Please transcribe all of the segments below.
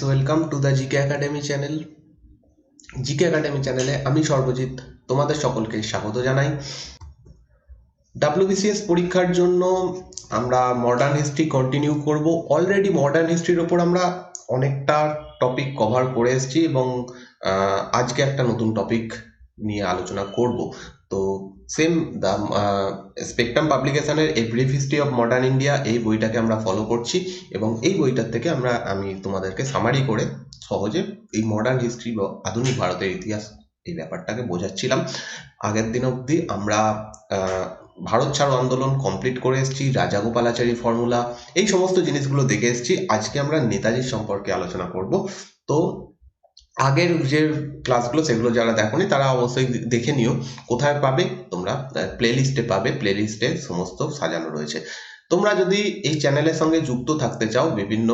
Welcome to the GK academy channel. GK academy চ্যানেলে আমি সর্বজিৎ তোমাদের সকলকে স্বাগত জানাই। ডাব্লিউবিসিএস পরীক্ষার জন্য আমরা মডার্ন হিস্ট্রি কন্টিনিউ করব। অলরেডি মডার্ন হিস্ট্রির ওপর আমরা অনেকটা টপিক কভার করে এসেছি এবং আজকে একটা নতুন টপিক নিয়ে আলোচনা করব। তো সেম দ্য স্পেকট্রাম পাবলিকেশনের a brief history of modern India এই বইটাকে আমরা ফলো করছি এবং এই বইটার থেকে আমি তোমাদেরকে সামারি করে সহজে এই মডার্ন হিস্ট্রি বা আধুনিক ভারতের ইতিহাস এই ব্যাপারটাকে বোঝাচ্ছিলাম। আগের দিন অবধি আমরা ভারত ছাড়ো আন্দোলন কমপ্লিট করে এসেছি, রাজাগোপালাচারী ফর্মুলা, এই সমস্ত জিনিসগুলো দেখে এসেছি। আজকে আমরা নেতাজির সম্পর্কে আলোচনা করব। তো আগের যে ক্লাসগুলো সেগুলো যারা দেখোনি তারা অবশ্যই দেখে নিও। কোথায় পাবে তোমরা? প্লেলিস্টে পাবে, প্লেলিস্টে সমস্ত সাজানো রয়েছে। তোমরা যদি এই চ্যানেলের সঙ্গে যুক্ত থাকতে চাও, বিভিন্ন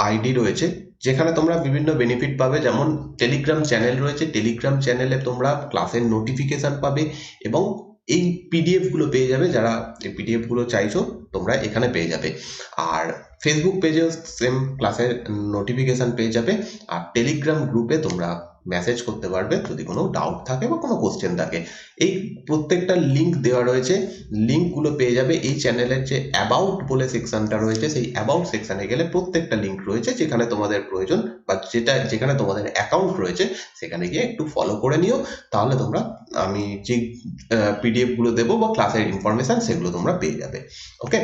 আইডি রয়েছে যেখানে তোমরা বিভিন্ন বেনিফিট পাবে। যেমন টেলিগ্রাম চ্যানেল রয়েছে, টেলিগ্রাম চ্যানেলে তোমরা ক্লাসের নোটিফিকেশন পাবে এবং এই পিডিএফ গুলো পেয়ে যাবে। যারা এই পিডিএফ গুলো চাইছো তোমরা এখানে পেয়ে যাবে। আর ফেসবুক পেজেও সেম ক্লাসের নোটিফিকেশন পেয়ে যাবে। আর টেলিগ্রাম গ্রুপে তোমরা মেসেজ করতে পারবে যদি কোনো ডাউট থাকে বা কোনো কোশ্চেন থাকে। এই প্রত্যেকটা লিঙ্ক দেওয়া রয়েছে, লিঙ্কগুলো পেয়ে যাবে। এই চ্যানেলের যে অ্যাবাউট বলে সেকশনটা রয়েছে, সেই অ্যাবাউট সেকশনে গেলে প্রত্যেকটা লিঙ্ক রয়েছে যেখানে তোমাদের প্রয়োজন বা যেখানে তোমাদের অ্যাকাউন্ট রয়েছে সেখানে গিয়ে একটু ফলো করে নিও। তাহলে তোমরা আমি যে পিডিএফ গুলো দেবো বা ক্লাসের ইনফরমেশন সেগুলো তোমরা পেয়ে যাবে। ওকে,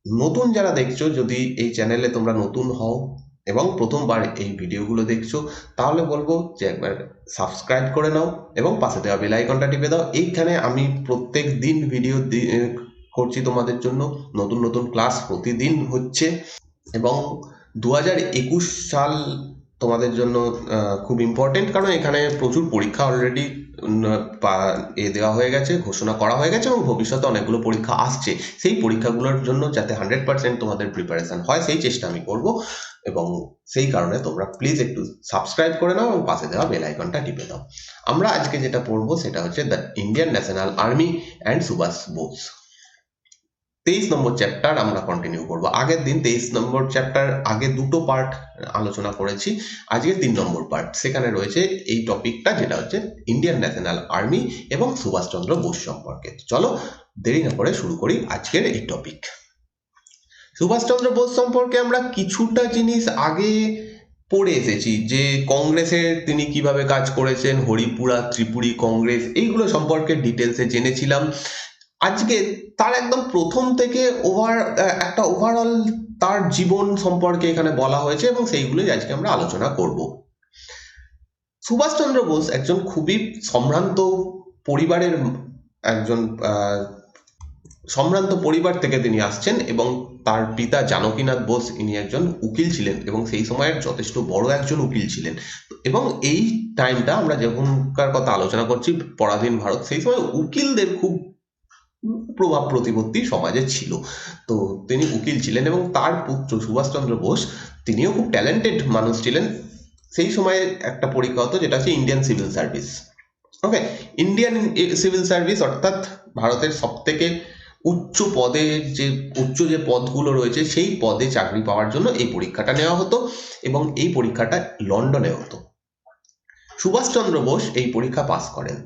নতুন যারা দেখছো, যদি এই চ্যানেলে তোমরা নতুন হও এবং প্রথমবার এই ভিডিওগুলো দেখছো, তাহলে বলবো যে একবার সাবস্ক্রাইব করে নাও এবং পাশে দেওয়া বেল আইকনটা টিপে দাও। এইখানে আমি প্রত্যেক দিন ভিডিও করছি তোমাদের জন্য। নতুন নতুন ক্লাস প্রতিদিন হচ্ছে এবং 2021 সাল তোমাদের জন্য খুব ইম্পর্টেন্ট, কারণ এখানে প্রচুর পরীক্ষা অলরেডি দেওয়া হয়ে গেছে, ঘোষণা করা হয়ে গেছে এবং ভবিষ্যতে অনেকগুলো পরীক্ষা আসছে। সেই পরীক্ষাগুলোর জন্য যাতে 100% তোমাদের প্রিপারেশন হয় সেই চেষ্টা আমি করব এবং সেই কারণে তোমরা প্লিজ একটু সাবস্ক্রাইব করে নাও এবং পাশে দেওয়া বেল আইকনটা টিপে দাও। আমরা আজকে যেটা পড়বো সেটা হচ্ছে the Indian national Army and Subhash Bose. 23 number chapter আমরা কন্টিনিউ করব। আগের দিন 23 নম্বর চ্যাপ্টার আগে দুটো পার্ট আলোচনা করেছি, আজকে 3 নম্বর পার্ট। সেখানে রয়েছে এই টপিকটা যেটা হচ্ছে ইন্ডিয়ান ন্যাশনাল আর্মি এবং সুভাষচন্দ্র বোস সম্পর্কে। চলো দেরি না করে শুরু করি আজকের এই টপিক। সুভাষচন্দ্র বোস সম্পর্কে আমরা কিছুটা জিনিস আগে পড়ে এসেছি, যে কংগ্রেসের তিনি কিভাবে কাজ করেছেন, হরিপুরা ত্রিপুরী কংগ্রেস, এইগুলো সম্পর্কে ডিটেলসে জেনেছিলাম। আজকে তার একদম প্রথম থেকে একটা ওভারঅল তার জীবন সম্পর্কে এখানে বলা হয়েছে এবং সেইগুলোই আজকে আমরা আলোচনা করব। সুভাষচন্দ্র বোস একজন খুবই সম্ভ্রান্ত পরিবারের একজন সম্ভ্রান্ত পরিবার থেকে তিনি আসছেন এবং তার পিতা জানকীনাথ বোস ইনি একজন উকিল ছিলেন এবং সেই সময়ের যথেষ্ট বড় একজন উকিল ছিলেন। এবং এই টাইমটা আমরা যখনকার কথা আলোচনা করছি, পরাধীন ভারত, সেই সময় উকিলদের খুব প্রভাব প্রতিপত্তি সমাজে ছিল। তো তিনি উকিল ছিলেন এবং তার পুত্র সুভাষচন্দ্র বোস তিনিও খুব ট্যালেন্টেড মানুষ ছিলেন। সেই সময়ে একটা পরীক্ষা হতো যেটা হচ্ছে ইন্ডিয়ান সিভিল সার্ভিস। ওকে, ইন্ডিয়ান সিভিল সার্ভিস অর্থাৎ ভারতের সব থেকে উচ্চ যে পদগুলো রয়েছে সেই পদে চাকরি পাওয়ার জন্য এই পরীক্ষাটা নেওয়া হতো এবং এই পরীক্ষাটা লন্ডনে হতো। সুভাষচন্দ্র বোস এই পরীক্ষা পাস করেন।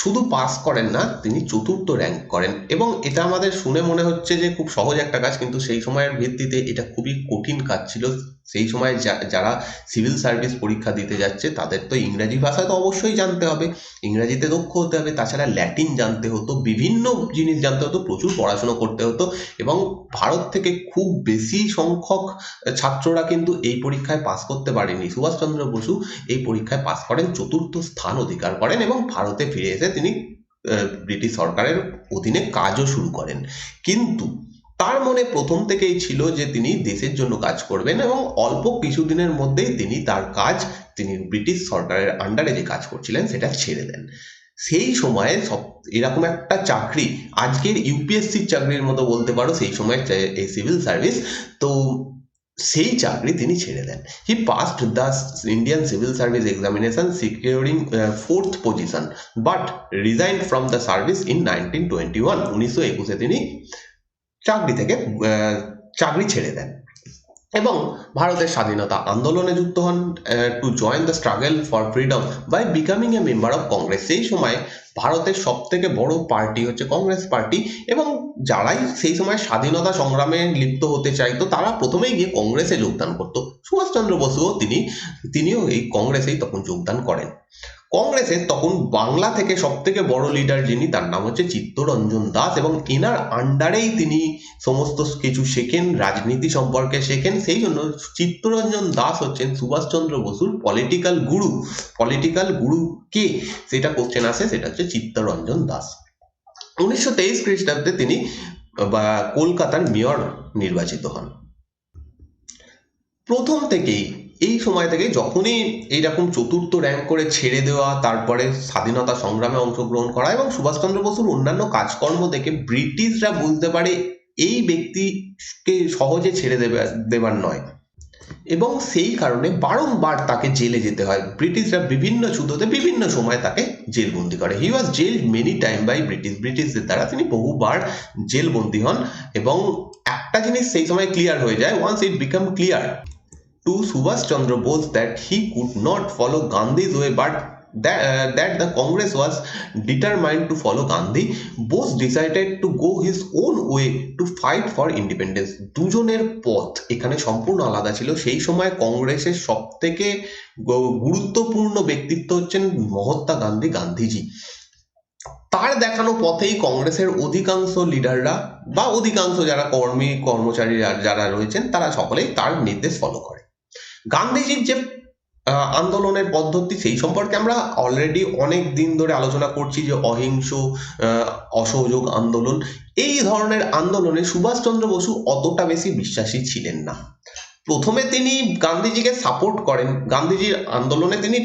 শুধু পাস করেন না, তিনি 4র্থ র্যাঙ্ক করেন এবং এটা আমাদের শুনে মনে হচ্ছে যে খুব সহজ একটা কাজ, কিন্তু সেই সময়ের ভিত্তিতে এটা খুবই কঠিন কাজ ছিল। সেই সময় যারা সিভিল সার্ভিস পরীক্ষা দিতে যাচ্ছে তাদের তো ইংরাজি ভাষা তো অবশ্যই জানতে হবে, ইংরাজিতে দক্ষ হতে হবে, তাছাড়া ল্যাটিন জানতে হতো, বিভিন্ন জিনিস জানতে হতো, প্রচুর পড়াশোনা করতে হতো এবং ভারত থেকে খুব বেশি সংখ্যক ছাত্ররা কিন্তু এই পরীক্ষায় পাস করতে পারেনি। সুভাষচন্দ্র বসু এই পরীক্ষায় পাস করেন, 4র্থ স্থান অধিকার করেন এবং ভারতে ফিরে এসে তিনি ব্রিটিশ সরকারের অধীনে কাজও শুরু করেন। কিন্তু তার মনে প্রথম থেকেই ছিল যে তিনি দেশের জন্য কাজ করবেন এবং অল্প কিছুদিনের মধ্যেই তিনি ব্রিটিশ সরকারের আন্ডারে যে কাজ করছিলেন সেটা ছেড়ে দেন। সেই সময়ে এরকম একটা চাকরি, আজকের ইউপিএসসির চাকরির মতো বলতে পারো সেই সময়ের এই সিভিল সার্ভিস, তো সেই চাকরি তিনি ছেড়ে দেন। He passed the Indian civil service examination securing 4th position but resigned from the service in 1921। 1921 তিনি চাকরি ছেড়ে দেন। এবং ভারতের স্বাধীনতা আন্দোলনে যুক্ত হন to join the struggle for freedom by becoming a member of Congress. সেই সময় ভারতের সব থেকে বড় পার্টি হচ্ছে কংগ্রেস পার্টি, এবং যারাই সেই সময় স্বাধীনতা সংগ্রামে লিপ্ত হতে চাইতো তারা প্রথমেই গিয়ে কংগ্রেসে যোগদান করতো। সুভাষচন্দ্র বসুও তিনিও এই কংগ্রেসেই তখন যোগদান করেন। কংগ্রেসের তখন বাংলা থেকে সব থেকে বড় লিডার যিনি, তার নাম হচ্ছে চিত্তরঞ্জন দাস, এবং এনার আন্ডারেই তিনি সমস্ত কিছু শেখেন, রাজনীতি সম্পর্কে শেখেন। সেই জন্য চিত্তরঞ্জন দাস হচ্ছেন সুভাষচন্দ্র বসুর পলিটিক্যাল গুরু। পলিটিক্যাল গুরু কে, সেটা কোশ্চেন আসে, সেটা হচ্ছে চিত্তরঞ্জন দাস। 1923 খ্রিস্টাব্দে তিনি কলকাতার মেয়র নির্বাচিত হন। প্রথম থেকেই এই সময় থেকে যখনই এইরকম চতুর্থ র্যাঙ্ক করে ছেড়ে দেওয়া, তারপরে স্বাধীনতা সংগ্রামে অংশগ্রহণ করা এবং সুভাষচন্দ্র বসুর অন্যান্য কাজকর্ম দেখে ব্রিটিশরা বুঝতে পারে এই ব্যক্তিকে সহজে ছেড়ে দেবার নয়, এবং সেই কারণে বারংবার তাকে জেলে যেতে হয়। ব্রিটিশরা বিভিন্ন ছুতোতে বিভিন্ন সময় তাকে জেলবন্দি করে। হি ওয়াজ জেলড মেনি টাইম বাই ব্রিটিশদের দ্বারা তিনি বহুবার জেলবন্দি হন। এবং একটা জিনিস সেই সময় ক্লিয়ার হয়ে যায়, once it become clear to Subhash Chandra Bose that he could not follow Gandhi's way, but that the Congress was determined to follow Gandhi. Bose decided to go his own way to fight for independence. দুজনের পথ এখানে সম্পূর্ণ আলাদা ছিল। সেই সময় কংগ্রেসের সব থেকে গুরুত্বপূর্ণ ব্যক্তিত্ব হচ্ছেন মহাত্মা গান্ধী, গান্ধীজি। তার দেখানো পথেই কংগ্রেসের অধিকাংশ লিডাররা বা অধিকাংশ যারা কর্মচারী যারা রয়েছেন তারা সকলেই তার নির্দেশ ফলো করে। গান্ধীজির যে আন্দোলনের পদ্ধতি সেই সম্পর্কে আমরা অলরেডি অনেক দিন ধরে আলোচনা করছি, যে অহিংস অসহযোগ আন্দোলন, এই ধরনের আন্দোলনে সুভাষচন্দ্র বসু অতটা বেশি বিশ্বাসী ছিলেন না। প্রথমে তিনি গান্ধীজিকে সাপোর্ট করেন, গান্ধীজির আন্দোলনে তিনি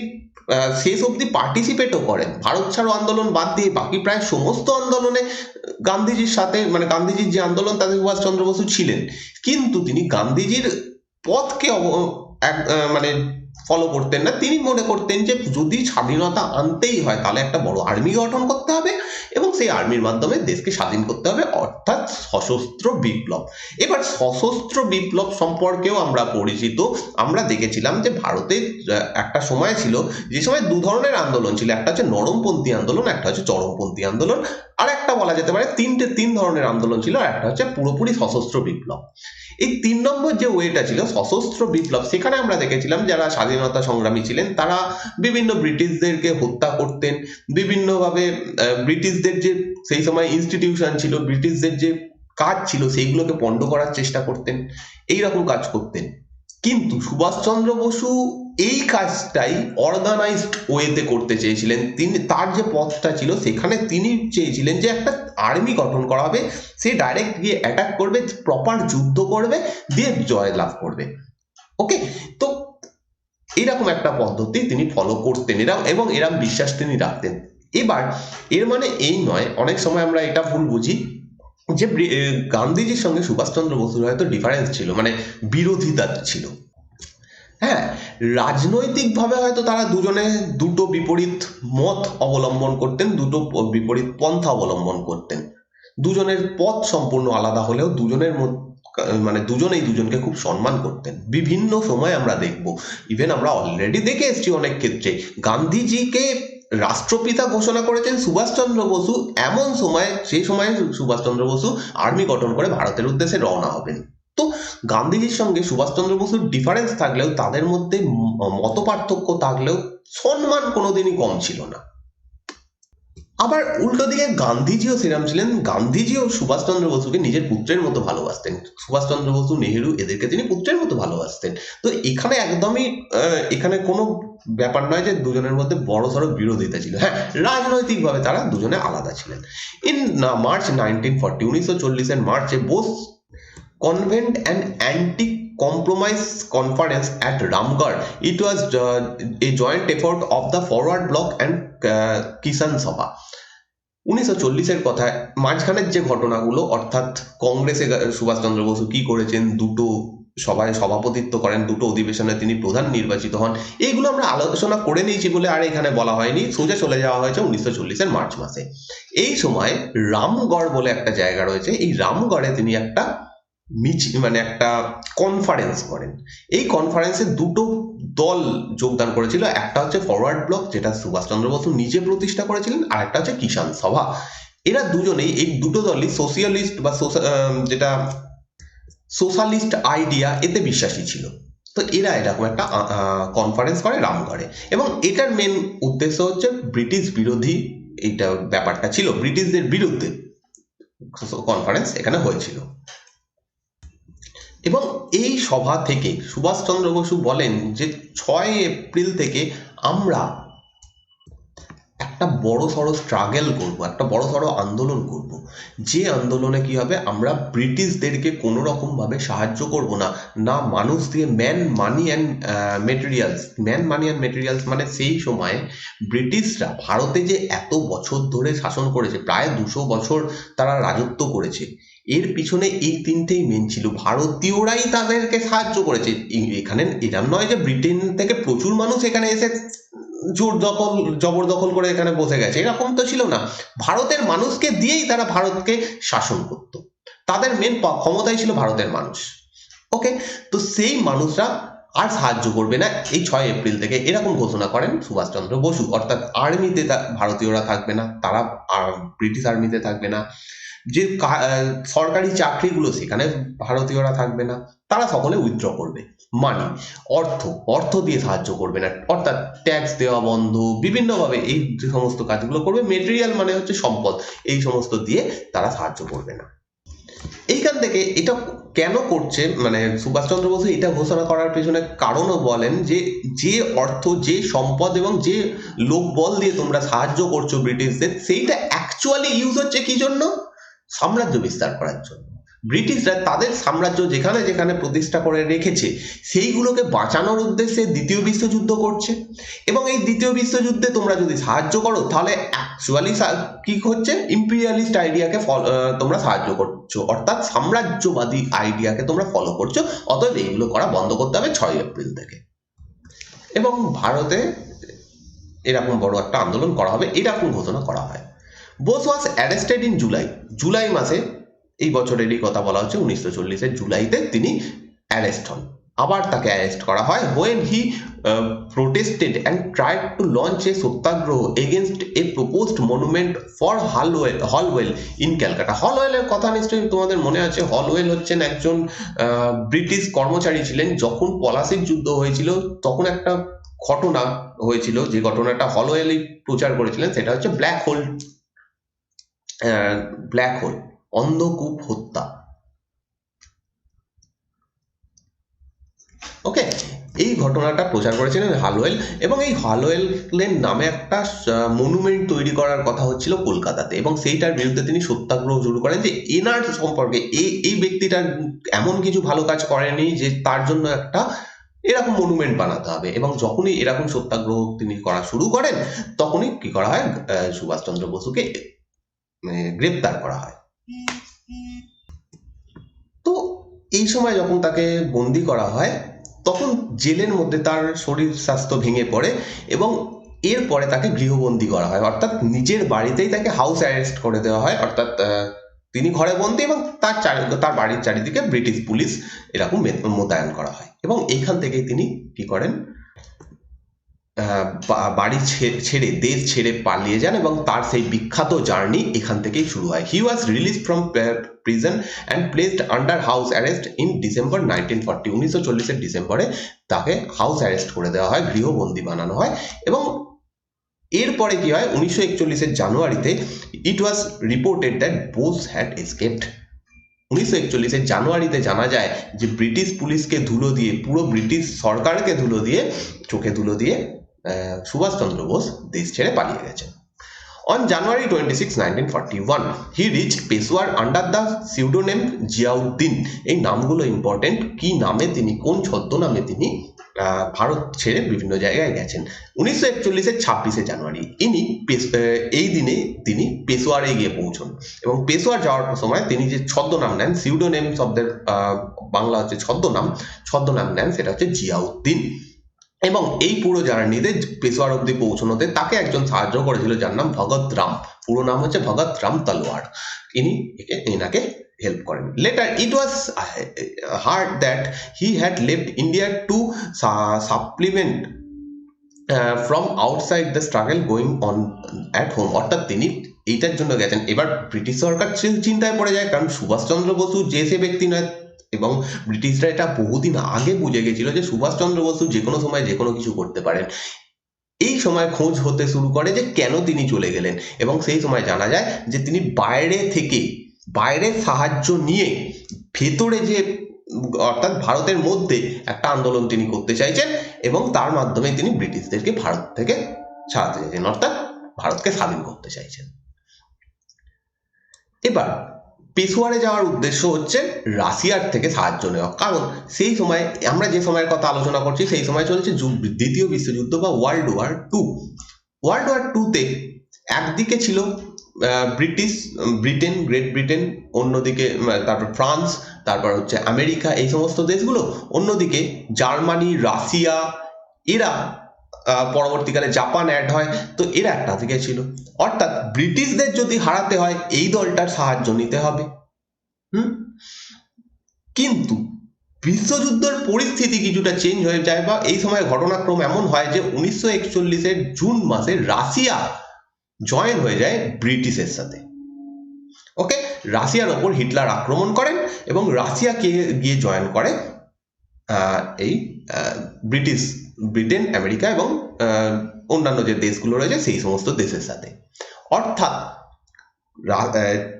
শেষ অবধি পার্টিসিপেটও করেন। ভারত ছাড়ো আন্দোলন বাদ দিয়ে বাকি প্রায় সমস্ত আন্দোলনে গান্ধীজির সাথে, মানে গান্ধীজির যে আন্দোলন তাতে সুভাষচন্দ্র বসু ছিলেন, কিন্তু তিনি গান্ধীজির পথকে মানে ফলো করতেন না। তিনি মনে করতেন যে যদি স্বাধীনতা আনতেই হয় তাহলে একটা বড় আর্মি গঠন করতে হবে এবং সেই আর্মির মাধ্যমে দেশকে স্বাধীন করতে হবে, অর্থাৎ সশস্ত্র বিপ্লব। এবার সশস্ত্র বিপ্লব সম্পর্কেও আমরা পরিচিত। আমরা দেখেছিলাম যে ভারতের একটা সময় ছিল যে সময় দু ধরনের আন্দোলন ছিল, একটা হচ্ছে নরমপন্থী আন্দোলন, একটা হচ্ছে চরমপন্থী আন্দোলন, আর একটা বলা যেতে পারে তিন ধরনের আন্দোলন ছিল, আর একটা হচ্ছে পুরোপুরি সশস্ত্র বিপ্লব। এই 3 নম্বর যে ওয়েটা ছিল সশস্ত্র বিপ্লব, সেখানে আমরা দেখেছিলাম যারা স্বাধীনতা সংগ্রামী ছিলেন তারা বিভিন্ন ব্রিটিশদেরকে হত্যা করতেন, বিভিন্নভাবে ব্রিটিশদের যে সেই সময় ইনস্টিটিউশন ছিল, ব্রিটিশদের যে কাজ ছিল সেইগুলোকে পণ্ড করার চেষ্টা করতেন, এইরকম কাজ করতেন। কিন্তু সুভাষচন্দ্র বসু এই কাজটাই অর্গানাইজড ওয়েতে করতে চেয়েছিলেন। তিনি তার যে পথটা ছিল সেখানে তিনি চেয়েছিলেন যে একটা আর্মি গঠন করা হবে, সে ডাইরেক্ট গিয়ে অ্যাটাক করবে, প্রপার যুদ্ধ করবে, দিয়ে জয় লাভ করবে। ওকে, তো এরকম একটা পদ্ধতি তিনি ফলো করতেন, এবং এরকম বিশ্বাস তিনি রাখতেন। এবার এর মানে এই নয়, অনেক সময় আমরা এটা ভুল বুঝি যে গান্ধীজির সঙ্গে সুভাষচন্দ্র বসুর হয়তো ডিফারেন্স ছিল, মানে বিরোধিতা ছিল। হ্যাঁ, রাজনৈতিকভাবে হয়তো তারা দুজনে দুটো বিপরীত মত অবলম্বন করতেন, দুটো বিপরীত পন্থা অবলম্বন করতেন। দুজনের পথ সম্পূর্ণ আলাদা হলেও মানে দুজনেই দুজনকে খুব সম্মান করতেন। বিভিন্ন সময় আমরা দেখব, ইভেন আমরা অলরেডি দেখে এসেছি অনেক ক্ষেত্রে, গান্ধীজিকে রাষ্ট্রপিতা ঘোষণা করেছেন সুভাষচন্দ্র বসু এমন সময়, সেই সময় সুভাষচন্দ্র বসু আর্মি গঠন করে ভারতের উদ্দেশ্যে রওনা হবেন। তো গান্ধীজির সঙ্গে সুভাষচন্দ্র বসুর ডিফারেন্স থাকলেও, তাদের মধ্যে মত পার্থক্য থাকলেও, সম্মান কোনোদিনই কম ছিল না। আবার উল্টো দিকে গান্ধীজিও সেরাম ছিলেন, গান্ধীজিও সুভাষচন্দ্র বসুকে নিজের পুত্রের মতো ভালোবাসতেন। সুভাষচন্দ্র বসু, নেহেরু, এদেরকে তিনি পুত্রের মতো ভালোবাসতেন। তো এখানে একদমই এখানে কোনো ব্যাপার নয় যে দুজনের মধ্যে বড়সড় বিরোধিতা ছিল। হ্যাঁ, রাজনৈতিকভাবে তারা দুজনে আলাদা ছিলেন। ইন মার্চ 1940, 1940 মার্চে Bose convened an anti-compromise conference at Ramgarh. It was a joint effort of the Forward Bloc and Kisan Sabha. 1940-এর কথায় মাঝখানের যে ঘটনাগুলো, অর্থাৎ কংগ্রেসে সুভাষচন্দ্র বসু কি করেছেন, দুটো সভায় সভাপতিত্ব করেন, দুটো অধিবেশনে তিনি প্রধান নির্বাচিত হন, এইগুলো আমরা আলোচনা করে নিয়েছি বলে আর এখানে বলা হয়নি, সোজা চলে যাওয়া হয়েছে 1940-এর মার্চ মাসে। এই সময় রামগড় বলে একটা জায়গা রয়েছে, এই রামগড়ে তিনি একটা মানে একটা কনফারেন্স করেন। এই কনফারেন্সে দুটো দল যোগদান করেছিল, একটা হচ্ছে ফরওয়ার্ড ব্লক যেটা সুভাষচন্দ্র বসু নিজে প্রতিষ্ঠা করেছিলেন, আর একটা হচ্ছে কিষাণ সভা। এরা দুজনেই, এই দুটো দলই সোশিয়ালিস্ট বা যেটা সোশ্যালিস্ট আইডিয়া এতে বিশ্বাসী ছিল। তো এরা এরকম একটা কনফারেন্স করে রামগড়ে, এবং এটার মেন উদ্দেশ্য হচ্ছে ব্রিটিশ বিরোধী এইটা ব্যাপারটা ছিল, ব্রিটিশদের বিরুদ্ধে কনফারেন্স এখানে হয়েছিল। এবং এই সভা থেকে সুভাষচন্দ্র বসু বলেন যে 6 এপ্রিল থেকে আমরা একটা বড়সড় স্ট্রাগল করব, একটা বড়সড় আন্দোলন করব, যে আন্দোলনে কি হবে, আমরা ব্রিটিশদেরকে কোনো রকম ভাবে সাহায্য করব না, না মানুষ দিয়ে, ম্যান মানি অ্যান্ড মেটেরিয়ালস মানে সেই সময়ে ব্রিটিশরা ভারতে যে এত বছর ধরে শাসন করেছে, প্রায় 200 বছর তারা রাজত্ব করেছে, এর পিছনে এই তিনটেই মেন ছিল। ভারতীয়রাই তাদেরকে সাহায্য করেছে। এখানে এরম নয় যে ব্রিটেন থেকে প্রচুর মানুষ এখানে এসে জবরদখল করে এখানে বসে গেছে, এরকম তো ছিল না। ভারতের মানুষকে দিয়েই তারা ভারতকে শাসন করত, তাদের মেন ক্ষমতাই ছিল ভারতের মানুষ। ওকে, তো সেই মানুষরা আর সাহায্য করবে না এই 6 এপ্রিল থেকে, এরকম ঘোষণা করেন সুভাষচন্দ্র বসু। অর্থাৎ আর্মিতে ভারতীয়রা থাকবে না, তারা ব্রিটিশ আর্মিতে থাকবে না, যে সরকারি চাকরিগুলো সেখানে ভারতীয়রা থাকবে না, তারা সকলে উইথড্র করবে। মানি, অর্থ দিয়ে সাহায্য করবে না, অর্থাৎ ট্যাক্স দেওয়া বন্ধ, বিভিন্নভাবে এই যে সমস্ত কাজগুলো করবে। মেটেরিয়াল মানে হচ্ছে সম্পদ, এই সমস্ত দিয়ে তারা সাহায্য করবে না। এইখান থেকে এটা কেন করছে, মানে সুভাষচন্দ্র বসু এটা ঘোষণা করার পেছনে কারণও বলেন যে যে অর্থ, যে সম্পদ এবং যে লোকবল দিয়ে তোমরা সাহায্য করছো ব্রিটিশদের, সেইটা অ্যাকচুয়ালি ইউজ হচ্ছে কি জন্য? সাম্রাজ্য বিস্তার করার জন্য। ব্রিটিশরা তাদের সাম্রাজ্য যেখানে যেখানে প্রতিষ্ঠা করে রেখেছে সেইগুলোকে বাঁচানোর উদ্দেশ্যে দ্বিতীয় বিশ্বযুদ্ধ করছে, এবং এই দ্বিতীয় বিশ্বযুদ্ধে তোমরা যদি সাহায্য করো তাহলে অ্যাকচুয়ালি কি হচ্ছে, ইম্পিরিয়ালিস্ট আইডিয়াকে তোমরা সাহায্য করছো, অর্থাৎ সাম্রাজ্যবাদী আইডিয়াকে তোমরা ফলো করছো। অতএব এইগুলো করা বন্ধ করতে হবে 6 এপ্রিল থেকে, এবং ভারতে এরকম বড় একটা আন্দোলন করা হবে, এরকম ঘোষণা করা হয়। Bose was arrested in July মাসে, এই বছরেরই কথা বলা হচ্ছে, 1940-এর জুলাইতে তিনি অ্যারেস্ট হন। আবার তাকে অ্যারেস্ট করা হয় when he protested and tried to launch a satyagraha against a proposed monument for Holwell in Calcutta. হলওয়েলের কথা নিশ্চয়ই তোমাদের মনে আছে। হলওয়েল হচ্ছেন একজন ব্রিটিশ কর্মচারী ছিলেন। যখন পলাশির যুদ্ধ হয়েছিল তখন একটা ঘটনা হয়েছিল, যে ঘটনাটা হলওয়েলই প্রচার করেছিলেন, সেটা হচ্ছে ব্ল্যাক হোল, অন্ধকূপ হত্যা। ওকে, এই ঘটনাটা প্রচার করেছিলেন হালওয়েল, এবং এই হালওয়েলের নামে একটা মনুমেন্ট তৈরি করার কথা হচ্ছিল কলকাতাতে, এবং সেইটার বিরুদ্ধে তিনি সত্যাগ্রহ শুরু করেন, যে এনার সম্পর্কে এই ব্যক্তিটার এমন কিছু ভালো কাজ করেনি যে তার জন্য একটা এরকম মনুমেন্ট বানাতে হবে। এবং যখনই এরকম সত্যাগ্রহ তিনি করা শুরু করেন, তখনই কি করা হয়, সুভাষচন্দ্র বসুকে গ্রেপ্তার করা হয়। তো এই সময় যখন তাকে বন্দি করা হয়, তখন জেলের মধ্যে তার শরীর স্বাস্থ্য ভেঙে পড়ে, এবং এরপরে তাকে গৃহবন্দী করা হয়, অর্থাৎ নিজের বাড়িতেই তাকে হাউস অ্যারেস্ট করে দেওয়া হয়। অর্থাৎ তিনি ঘরে বন্দী, এবং তার বাড়ির চারিদিকে ব্রিটিশ পুলিশ এরকম মোতায়েন করা হয়। এবং এইখান থেকেই তিনি কি করেন, বাড়ি ছেড়ে, দেশ ছেড়ে পালিয়ে যান, এবং তার সেই বিখ্যাত জার্নি এখান থেকেই শুরু হয়। He was release from prison and placed under house arrest in December 1940। 1940-এর ডিসেম্বরে তাকে হাউস অ্যারেস্ট করে দেওয়া হয়, গৃহবন্দী বানানো হয়। এবং এরপরে কি হয়, 1941-এর জানুয়ারিতে it was reported that Bose had escaped. 1941-এর জানুয়ারিতে জানা যায় যে ব্রিটিশ পুলিশকে ধুলো দিয়ে, পুরো ব্রিটিশ সরকারকে ধুলো দিয়ে, চোখে ধুলো দিয়ে সুভাষচন্দ্র বোস দেশ ছেড়ে পালিয়ে গেছেন। On January 26, 1941, he reached Peshawar under the pseudonym Ziauddin. এই নামগুলো ইম্পর্টেন্ট, কি নামে তিনি, কোন ছদ্মনামে তিনি ভারত ছেড়ে বিভিন্ন জায়গায় গেছেন। 1941-এর 26শে জানুয়ারি এই দিনে তিনি পেশোয়ারে গিয়ে পৌঁছন, এবং পেশোয়ার যাওয়ার সময় তিনি যে ছদ্মনাম নেন, সিউডোনেম শব্দের বাংলা হচ্ছে ছদ্মনাম নেন, সেটা হচ্ছে জিয়াউদ্দিন। এবং এই পুরো জার্নিতে পেশোয়ার অব্দি পৌঁছানোতে তাকে একজন সাহায্য করেছিল, যার নাম ভগৎ রাম, পুরো নাম হচ্ছে ভগৎ রাম তলোয়ার। এনাকে হেল্প করেন। Later it was hard that he had left India to supplement from outside the struggle going on at home, অর্থাৎ তিনি এইটার জন্য গেছেন। এবার ব্রিটিশ সরকার চিন্তায় পড়ে যায়, কারণ সুভাষচন্দ্র বসু যে সে ব্যক্তি নয়, এবং ব্রিটিশরা এটা বহুদিন আগে বুঝে গেছিল যে সুভাষচন্দ্র বসু যে কোনো সময় যে কোনো কিছু করতে পারেন। এই সময় খোঁজ হতে শুরু করে যে কেন তিনি চলে গেলেন, এবং সেই সময় জানা যায় যে তিনি বাইরের সাহায্য নিয়ে ভেতরে যে অর্থাৎ ভারতের মধ্যে একটা আন্দোলন তিনি করতে চাইছেন, এবং তার মাধ্যমে তিনি ব্রিটিশদেরকে ভারত থেকে ছাড়াতে চাইছেন, অর্থাৎ ভারতকে স্বাধীন করতে চাইছেন। এবার পেশোয়ারে যাওয়ার উদ্দেশ্য হচ্ছে রাশিয়ার থেকে সাহায্য নেওয়া, কারণ সেই সময় আমরা যে সময়ের কথা আলোচনা করছি সেই সময় চলছে দ্বিতীয় বিশ্বযুদ্ধ বা ওয়ার্ল্ড ওয়ার টুতে একদিকে ছিল গ্রেট ব্রিটেন, অন্যদিকে তারপর ফ্রান্স, তারপর হচ্ছে আমেরিকা, এই সমস্ত দেশগুলো, অন্যদিকে জার্মানি, রাশিয়া, এরা পরবর্তীকালে জাপান অ্যাড হয়, তো এরা একটা দিকে ছিল। অর্থাৎ ব্রিটিশদের যদি হারাতে হয় এই দলটার সাহায্য নিতে হবে। কিন্তু বিশ্বযুদ্ধের পরিস্থিতি কিছুটা চেঞ্জ হয়ে যায়, বা এই সময় ঘটনাক্রম এমন হয় যে 1941 জুন মাসে রাশিয়া জয়েন হয়ে যায় ব্রিটিশের সাথে। ওকে, রাশিয়ার ওপর হিটলার আক্রমণ করেন এবং রাশিয়াকে গিয়ে জয়েন করে এই ব্রিটেন, আমেরিকা এবং অন্যান্য যে দেশগুলো রয়েছে সেই সমস্ত দেশের সাথে। অর্থাৎ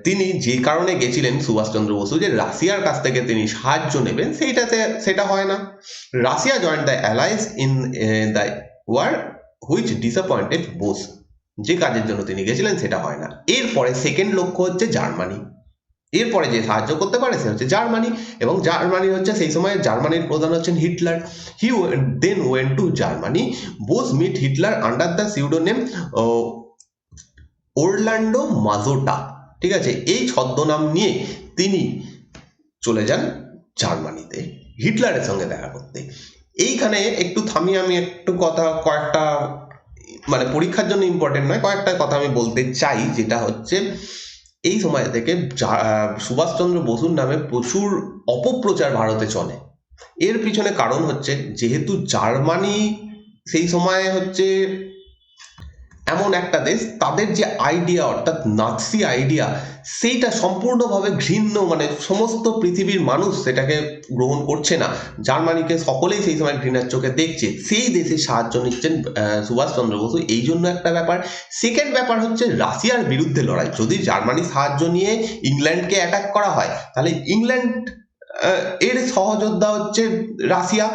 তিনি যে কারণে গেছিলেন সুভাষচন্দ্র বসু, যে রাশিয়ার কাছ থেকে তিনি সাহায্য নেবেন, সেটা হয় না। Russia joined the alliance in the war which disappointed Bose, যে কাজের জন্য তিনি গেছিলেন সেটা হয় না। এরপরে সেকেন্ড লক্ষ্য হচ্ছে জার্মানি, এরপরে যে সাহায্য করতে পারে সে হচ্ছে জার্মানি, এবং জার্মানি হচ্ছে সেই সময় জার্মানির প্রধান হচ্ছেন Hitler. He then went to Germany, Bose meet Hitler under the pseudonym Orlando Mazzotta. ঠিক আছে, এই ছদ্মনাম নিয়ে তিনি চলে যান জার্মানিতে হিটলারের সঙ্গে দেখা করতে। এইখানে একটু থামি, আমি একটু কয়েকটা মানে পরীক্ষার জন্য ইম্পর্টেন্ট নয়, কয়েকটা কথা আমি বলতে চাই, যেটা হচ্ছে এই সময় থেকে সুভাষচন্দ্র বসুর নামে প্রচুর অপপ্রচার ভারতে চলে। এর পিছনে কারণ হচ্ছে, যেহেতু জার্মানি সেই সময় হচ্ছে এমন একটা দেশ, তাদের যে আইডিয়া অর্থাৎ নাৎসি আইডিয়া, সেইটা সম্পূর্ণভাবে ঘৃণ্য, মানে সমস্ত পৃথিবীর মানুষ সেটাকে গ্রহণ করছে না, জার্মানিকে সকলেই সেই সময় ঘৃণার চোখে দেখছে, সেই দেশে সাহায্য নিচ্ছেন সুভাষচন্দ্র বসু, এই জন্য একটা ব্যাপার। সেকেন্ড ব্যাপার হচ্ছে রাশিয়ার বিরুদ্ধে লড়াই। যদি জার্মানি সাহায্য নিয়ে ইংল্যান্ডকে অ্যাটাক করা হয়, তাহলে ইংল্যান্ড এর সহযোদ্ধা হচ্ছে রাশিয়া,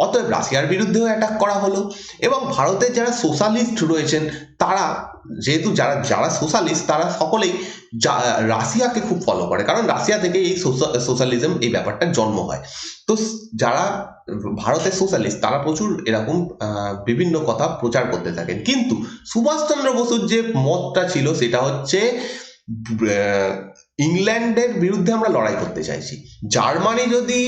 অতএব রাশিয়ার বিরুদ্ধেও অ্যাটাক করা হলো। এবং ভারতের যারা সোশ্যালিস্ট রয়েছেন, তারা যেহেতু যারা সোশ্যালিস্ট, তারা সকলেই রাশিয়াকে খুব ফলো করে, কারণ রাশিয়া থেকে এই সোশ্যালিজম এই ব্যাপারটার জন্ম হয়। তো যারা ভারতের সোশ্যালিস্ট, তারা প্রচুর এরকম বিভিন্ন কথা প্রচার করতে থাকেন। কিন্তু সুভাষচন্দ্র বসুর যে মতটা ছিল সেটা হচ্ছে ইংল্যান্ডের বিরুদ্ধে আমরা লড়াই করতে চাইছি। জার্মানি যদি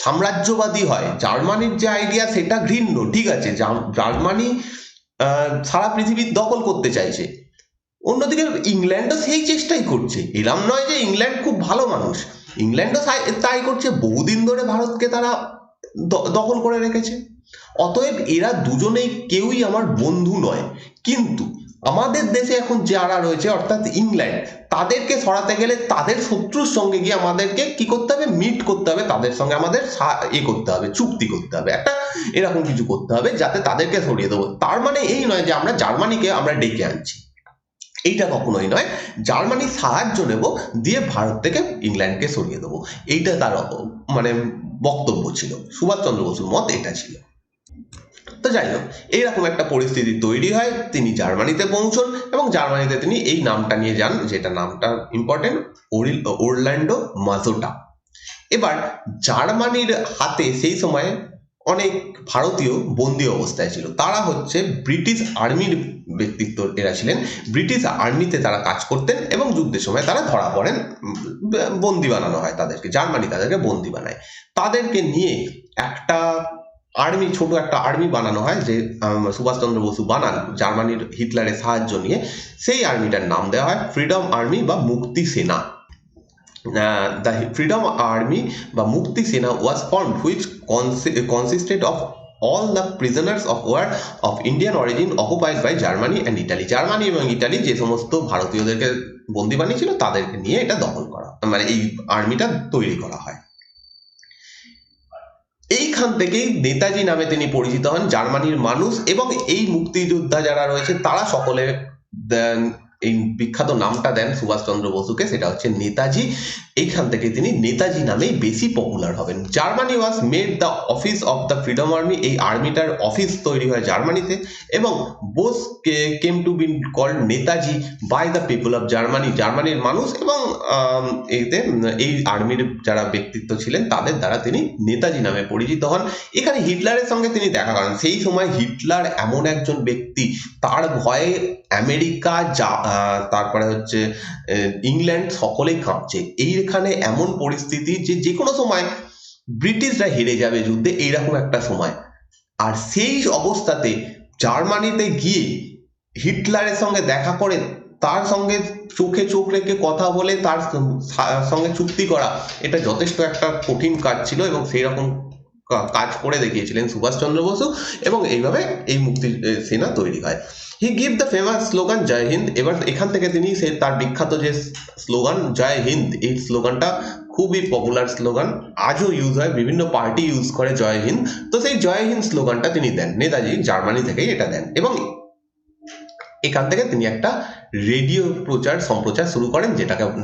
সাম্রাজ্যবাদী হয়, জার্মানির যে আইডিয়া সেটা ঘৃণ্য, ঠিক আছে, জার্মানি সারা পৃথিবীর দখল করতে চাইছে। অন্যদিকে ইংল্যান্ডও সেই চেষ্টাই করছে, এরম নয় যে ইংল্যান্ড খুব ভালো মানুষ, ইংল্যান্ডও তাই করছে, বহুদিন ধরে ভারতকে তারা দখল করে রেখেছে। অতএব এরা দুজনেই কেউই আমার বন্ধু নয়। কিন্তু আমাদের দেশে এখন যারা রয়েছে অর্থাৎ ইংল্যান্ড, তাদেরকে সরাতে গেলে তাদের শত্রুর সঙ্গে গিয়ে আমাদেরকে কি করতে হবে, মিট করতে হবে, তাদের সঙ্গে আমাদের করতে হবে, চুক্তি করতে হবে, একটা এরকম কিছু করতে হবে যাতে তাদেরকে সরিয়ে দেবো। তার মানে এই নয় যে আমরা জার্মানিকে আমরা ডেকে আনছি, এইটা কখনোই নয়। জার্মানির সাহায্য নেব, দিয়ে ভারত থেকে ইংল্যান্ডকে সরিয়ে দেবো, এইটা তার মানে বক্তব্য ছিল। সুভাষচন্দ্র বসুর মত এটা ছিল। তো যাই হোক, এইরকম একটা পরিস্থিতি তৈরি হয়, তিনি জার্মানিতে পৌঁছন এবং জার্মানিতে তিনি এই নামটা নিয়ে যান, যেটা নামটা ইম্পর্টেন্ট, ওরল্যান্ডো মাজোটা। এবার জার্মানির হাতে সেই সময় অনেক ভারতীয় বন্দী অবস্থায় ছিল, তারা হচ্ছে ব্রিটিশ আর্মির ব্যক্তিত্ব, এরা ছিলেন ব্রিটিশ আর্মিতে তারা কাজ করতেন, এবং যুদ্ধের সময় তারা ধরা পড়েন, বন্দী বানানো হয় তাদেরকে, জার্মানি তাদেরকে বন্দী বানায়। তাদেরকে নিয়ে একটা আর্মি, ছোট একটা আর্মি বানানো হয়, যে সুভাষচন্দ্র বসু বানান জার্মানির হিটলারের সাহায্য নিয়ে। সেই আর্মিটার নাম দেওয়া হয় ফ্রিডম আর্মি বা মুক্তি সেনা। দ্য ফ্রিডম আর্মি বা মুক্তি সেনা was formed which consisted of all the prisoners of war of Indian origin occupied by Germany and Italy. Germany এবং ইটালি যে সমস্ত ভারতীয়দেরকে বন্দি বানিয়েছিল তাদেরকে নিয়ে এটা দখল করা, মানে এই আর্মিটা তৈরি করা হয়। এইখান থেকেই নেতাজি নামে তিনি পরিচিত হন। জার্মানির মানুষ এবং এই মুক্তিযোদ্ধা যারা রয়েছে তারা সকলে এই বিখ্যাত নামটা দেন সুভাষচন্দ্র বসুকে, সেটা হচ্ছে নেতাজি। এইখান থেকে তিনি নেতাজি নামেই বেশি পপুলার হবেন। Germany was made the office of the freedom army, এই আর্মিটার অফিস তৈরি হয় জার্মানিতে, এবং Bose came to be called Netaji by the people of Germany, জার্মানির মানুষ এবং এই আর্মির যারা ব্যক্তিত্ব ছিলেন তাদের দ্বারা তিনি নেতাজি নামে পরিচিত হন। এখানে হিটলারের সঙ্গে তিনি দেখা করেন। সেই সময় হিটলার এমন একজন ব্যক্তি, তার ভয়ে আমেরিকা তারপরে হচ্ছে ইংল্যান্ড সকলেই কাঁপছে। এইখানে এমন পরিস্থিতি যে কোনো সময় ব্রিটিশরা হেরে যাবে যুদ্ধে, এইরকম একটা সময়। আর সেই অবস্থাতে জার্মানিতে গিয়ে হিটলারের সঙ্গে দেখা করে, তার সঙ্গে চোখে চোখ রেখে কথা বলে তার সঙ্গে চুক্তি করা, এটা যথেষ্ট একটা কঠিন কাজ ছিল এবং সেই রকম কাজ করে দেখিয়েছিলেন সুভাষচন্দ্র বসু, এবং এইভাবে এই মুক্তি সেনা তৈরি হয়। He give the famous slogan Jai Hind. এবার এখান থেকে তিনি তার বিখ্যাত যে স্লোগান জয় হিন্দ, এই স্লোগানটা খুবই পপুলার স্লোগান, আজও ইউজ হয়, বিভিন্ন পার্টি ইউজ করে জয় হিন্দ। তো সেই জয় হিন্দ স্লোগানটা তিনি দেন, নেতাজি জার্মানি থেকেই এটা দেন, এবং এখান থেকে তিনি একটা রেডিও সম্প্রচার শুরু করেন,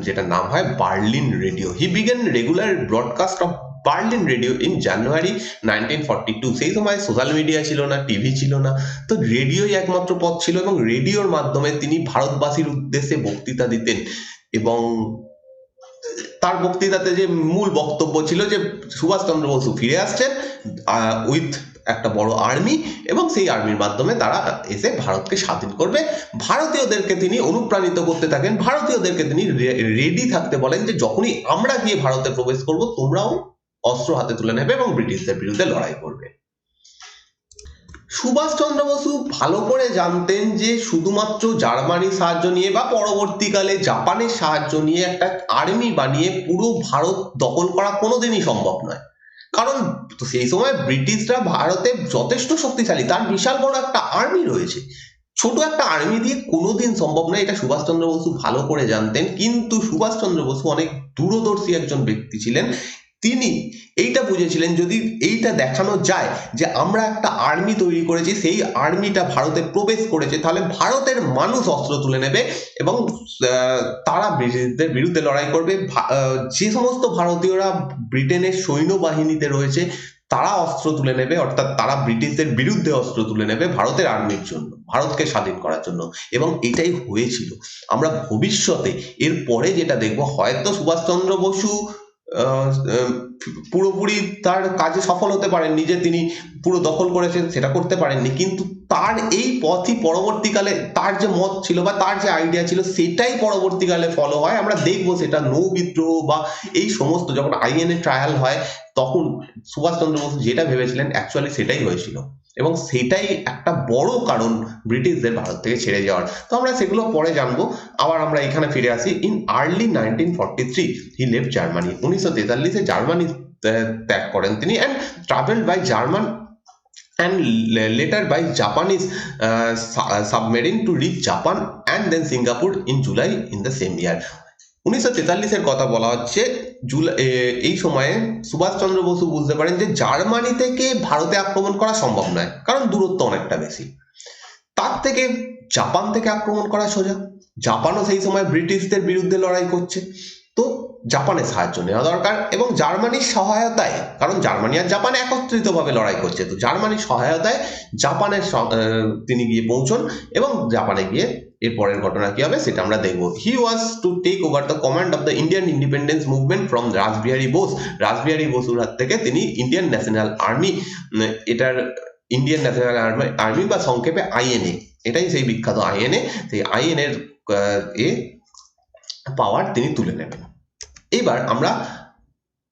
যেটার নাম হয় Berlin radio. He began regular broadcast of Berlin radio in January 1942। সেই সময় সোশ্যাল মিডিয়া ছিল না, টিভি ছিল না, তো রেডিওই একমাত্র পথ ছিল, এবং রেডিওর মাধ্যমে তিনি ভারতবাসীর উদ্দেশ্যে বক্তৃতা দিতেন। এবং তার বক্তৃতাতে যে মূল বক্তব্য ছিল যে সুভাষচন্দ্র বসু ফিরে আসছেন উইথ একটা বড় আর্মি, এবং সেই আর্মির মাধ্যমে তারা এসে ভারতকে স্বাধীন করবে। ভারতীয়দেরকে তিনি অনুপ্রাণিত করতে থাকেন, ভারতীয়দেরকে তিনি রেডি থাকতে বলেন যে যখনই আমরা গিয়ে ভারতে প্রবেশ করব তোমরাও অস্ত্র হাতে তুলে নেবে এবং ব্রিটিশদের বিরুদ্ধে লড়াই করবে। সুভাষচন্দ্র বসু ভালো করে জানতেন যে শুধুমাত্র জার্মানির সাহায্য নিয়ে বা পরবর্তীকালে জাপানের সাহায্য নিয়ে একটা আর্মি বানিয়ে পুরো ভারত দখল করা কোনোদিনই সম্ভব নয়। কারণ সেই সময় ব্রিটিশরা ভারতে যথেষ্ট শক্তিশালী, তার বিশাল বড় একটা আর্মি রয়েছে, ছোট একটা আর্মি দিয়ে কোনোদিন সম্ভব নয়। এটা সুভাষচন্দ্র বসু ভালো করে জানতেন, কিন্তু সুভাষচন্দ্র বসু অনেক দূরদর্শী একজন ব্যক্তি ছিলেন। তিনি এইটা বুঝেছিলেন যদি এইটা দেখানো যায় যে আমরা একটা আর্মি তৈরি করেছি, সেই আর্মিটা ভারতে প্রবেশ করেছে, তাহলে ভারতের মানুষ অস্ত্র তুলে নেবে এবং তারা ব্রিটিশদের বিরুদ্ধে লড়াই করবে। যে সমস্ত ভারতীয়রা ব্রিটেনের সৈন্যবাহিনীতে রয়েছে তারা অস্ত্র তুলে নেবে, অর্থাৎ তারা ব্রিটিশদের বিরুদ্ধে অস্ত্র তুলে নেবে ভারতের আর্মির জন্য, ভারতকে স্বাধীন করার জন্য। এবং এটাই হয়েছিল। আমরা ভবিষ্যতে এর পরে যেটা দেখব, হয়তো সুভাষচন্দ্র বসু পুরোপুরি তার কাজে সফল হতে পারেননি, যে তিনি পুরো দখল করেছেন সেটা করতে পারেননি, কিন্তু তার এই পথই পরবর্তীকালে তার যে মত ছিল বা তার যে আইডিয়া ছিল সেটাই পরবর্তীকালে ফলো হয়। আমরা দেখবো সেটা নৌ বিদ্রোহ বা এই সমস্ত যখন আইএনএ ট্রায়াল হয় তখন সুভাষচন্দ্র বসু যেটা ভেবেছিলেন অ্যাকচুয়ালি সেটাই হয়েছিল, এবং সেটাই একটা বড় কারণ ব্রিটিশদের ভারত থেকে ছেড়ে যাওয়ার। তো আমরা সেগুলো পরে জানবো। আবার আমরা এখানে ফিরে আসি। In early 1943 he left Germany. 1943-এ জার্মানি ত্যাগ করেন তিনি, and travelled by German and later by Japanese submarine to reach Japan and then Singapore in July in the same year. 1943-এর কথা বলা হচ্ছে। এই সময়ে সুভাষচন্দ্র বসু বুঝতে পারেন যে জার্মানি থেকে ভারতে আক্রমণ করা সম্ভব নয়, কারণ দূরত্ব অনেকটা বেশি। তার থেকে জাপান থেকে আক্রমণ করা সোজা। জাপানও সেই সময় ব্রিটিশদের বিরুদ্ধে লড়াই করছে, তো জাপানের সাহায্য নেওয়া দরকার এবং জার্মানির সহায়তায়, কারণ জার্মানি আর জাপান একত্রিতভাবে লড়াই করছে, তো জার্মানির সহায়তায় জাপানের তিনি গিয়ে পৌঁছন এবং জাপানে গিয়ে এরপরের ঘটনা কি হবে সেটা আমরা দেখব। He was to take over the command of the Indian independence movement from Rashbehari Bose. Rashbehari বসুর হাত থেকে তিনি ইন্ডিয়ান ন্যাশনাল আর্মি, এটার ইন্ডিয়ান ন্যাশনাল আর্মি বা সংক্ষেপে আইএনএ, এটাই সেই বিখ্যাত আইএনএ, সেই আইএনএর পাওয়ার তিনি তুলে নেবেন। এবার আমরা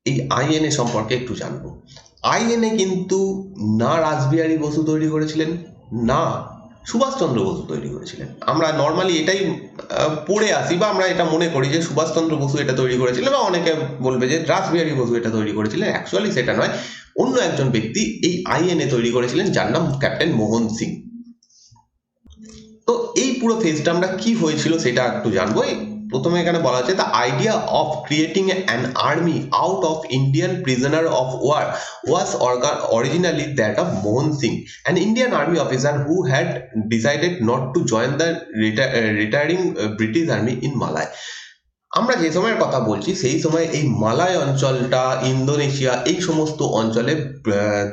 এই আইএনএ সম্পর্কে একটু জানবো। আইএনএ কিন্তু না রাসবিহারী বসু তৈরি করেছিলেন, না সুভাষচন্দ্র বসু তৈরি করেছিলেন। আমরা নর্মালি এটাই পড়ে আসি বা আমরা এটা মনে করি যে সুভাষচন্দ্র বসু এটা তৈরি করেছিলেন, বা অনেকে বলবে যে রাসবিহারী বসু এটা তৈরি করেছিলেন। অ্যাকচুয়ালি সেটা নয়, অন্য একজন ব্যক্তি এই আইএনএ তৈরি করেছিলেন, যার নাম ক্যাপ্টেন মোহন সিং। তো এই পুরো ফেজটা আমরা কি হয়েছিল সেটা একটু জানবো। প্রথমে এখানে বলা হচ্ছে the idea of creating an army out of Indian prisoner of war was originally that of Mohan Singh, an Indian army officer who had decided not to join the retiring British army in Malaya. আমরা যে সময়ের কথা বলছি সেই সময় এই মালয় অঞ্চলটা, Indonesia, এই সমস্ত অঞ্চলে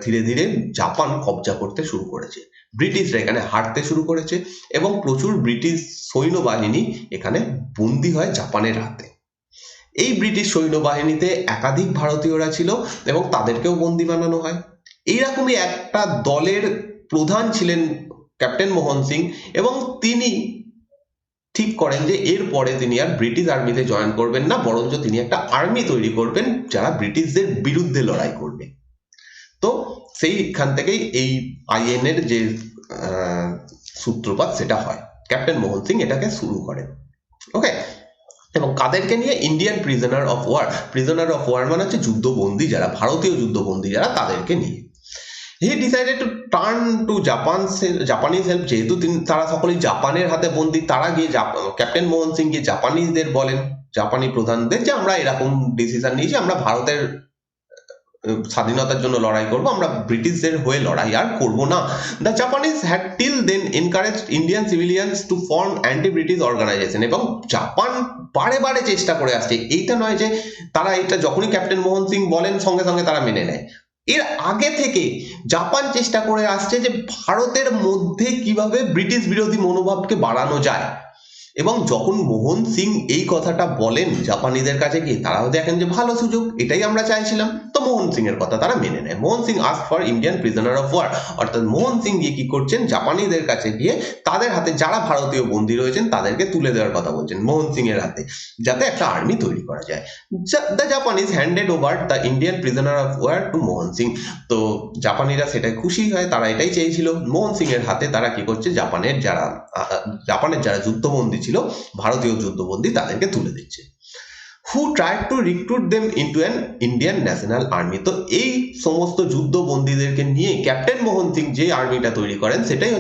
ধীরে ধীরে জাপান কবজা করতে শুরু করেছে। ব্রিটিশরা এখানে হাঁটতে শুরু করেছে এবং প্রচুর ব্রিটিশ সৈন্যবাহিনী এখানে বন্দী হয় জাপানের হাতে। এই ব্রিটিশ সৈন্যবাহিনীতে একাধিক ভারতীয়রা ছিল এবং তাদেরকেও বন্দী বানানো হয়। এইরকমই একটা দলের প্রধান ছিলেন ক্যাপ্টেন মোহন সিং, এবং তিনি ঠিক করেন যে এরপরে তিনি আর ব্রিটিশ আর্মিতে জয়েন করবেন না, বরঞ্চ তিনি একটা আর্মি তৈরি করবেন যারা ব্রিটিশদের বিরুদ্ধে লড়াই করবে। তো সেইখান থেকেই এই আইএনএর যে সূত্রপাত সেটা হয়। ক্যাপ্টেন মোহন সিং এটাকে শুরু করেন। ওকে, এবং কাদেরকে নিয়ে? ইন্ডিয়ান প্রিজনার অফ ওয়ার মানে হচ্ছে যুদ্ধবন্দী যারা, ভারতীয় যুদ্ধবন্দী যারা, তাদেরকে নিয়ে। He decided to turn to Japanese help. যেহেতু তারা সকলেই জাপানের হাতে বন্দী, তারা গিয়ে ক্যাপ্টেন মোহন সিং গিয়ে জাপানিজদের বলেন, জাপানি প্রধানদের, যে আমরা এরকম ডিসিশন নিয়েছি, আমরা ভারতের স্বাধীনতার জন্য লড়াই করব, আমরা ব্রিটিশদের হয়ে লড়াই আর করব না। The Japanese had till then encourage Indian civilians to form anti British organisation. এবং জাপান বারে বারে চেষ্টা করে আসছে, এইটা নয় যে তারা এটা যখনই ক্যাপ্টেন মোহন সিং বলেন সঙ্গে সঙ্গে তারা মেনে নেয়। এর আগে থেকে জাপান চেষ্টা করে আসছে যে ভারতের মধ্যে কিভাবে ব্রিটিশ বিরোধী মনোভাবকে বাড়ানো যায়। এবং যখন মোহন সিং এই কথাটা বলেন জাপানিদের কাছে গিয়ে, তারাও দেখেন যে ভালো সুযোগ, এটাই আমরা চাইছিলাম, তো মোহন সিং এর কথা তারা মেনে নেয়। Mohan Singh ask for Indian prisoner of war, অর্থাৎ মোহন সিং গিয়ে কি করছেন, জাপানিদের কাছে গিয়ে তাদের হাতে যারা ভারতীয় বন্দী রয়েছেন তাদেরকে তুলে দেওয়ার কথা বলছেন মোহন সিং এর হাতে, যাতে একটা আর্মি তৈরি করা যায়। The Japanese handed over the Indian prisoner of war to Mohan Singh. তো জাপানিরা সেটাই খুশি হয়, তারা এটাই চেয়েছিল। মোহন সিং এর হাতে তারা কি করছে, জাপানের যারা যুদ্ধবন্দী ছিল, ভারতীয় যুদ্ধবন্দী, তাদেরকে তুলে দিচ্ছে। Who tried to recruit them into an Indian national army. তো এই সমস্ত যুদ্ধবন্দীদেরকে নিয়ে ক্যাপ্টেন মোহন সিং যে আর্মিটা তৈরি করেন সেটাই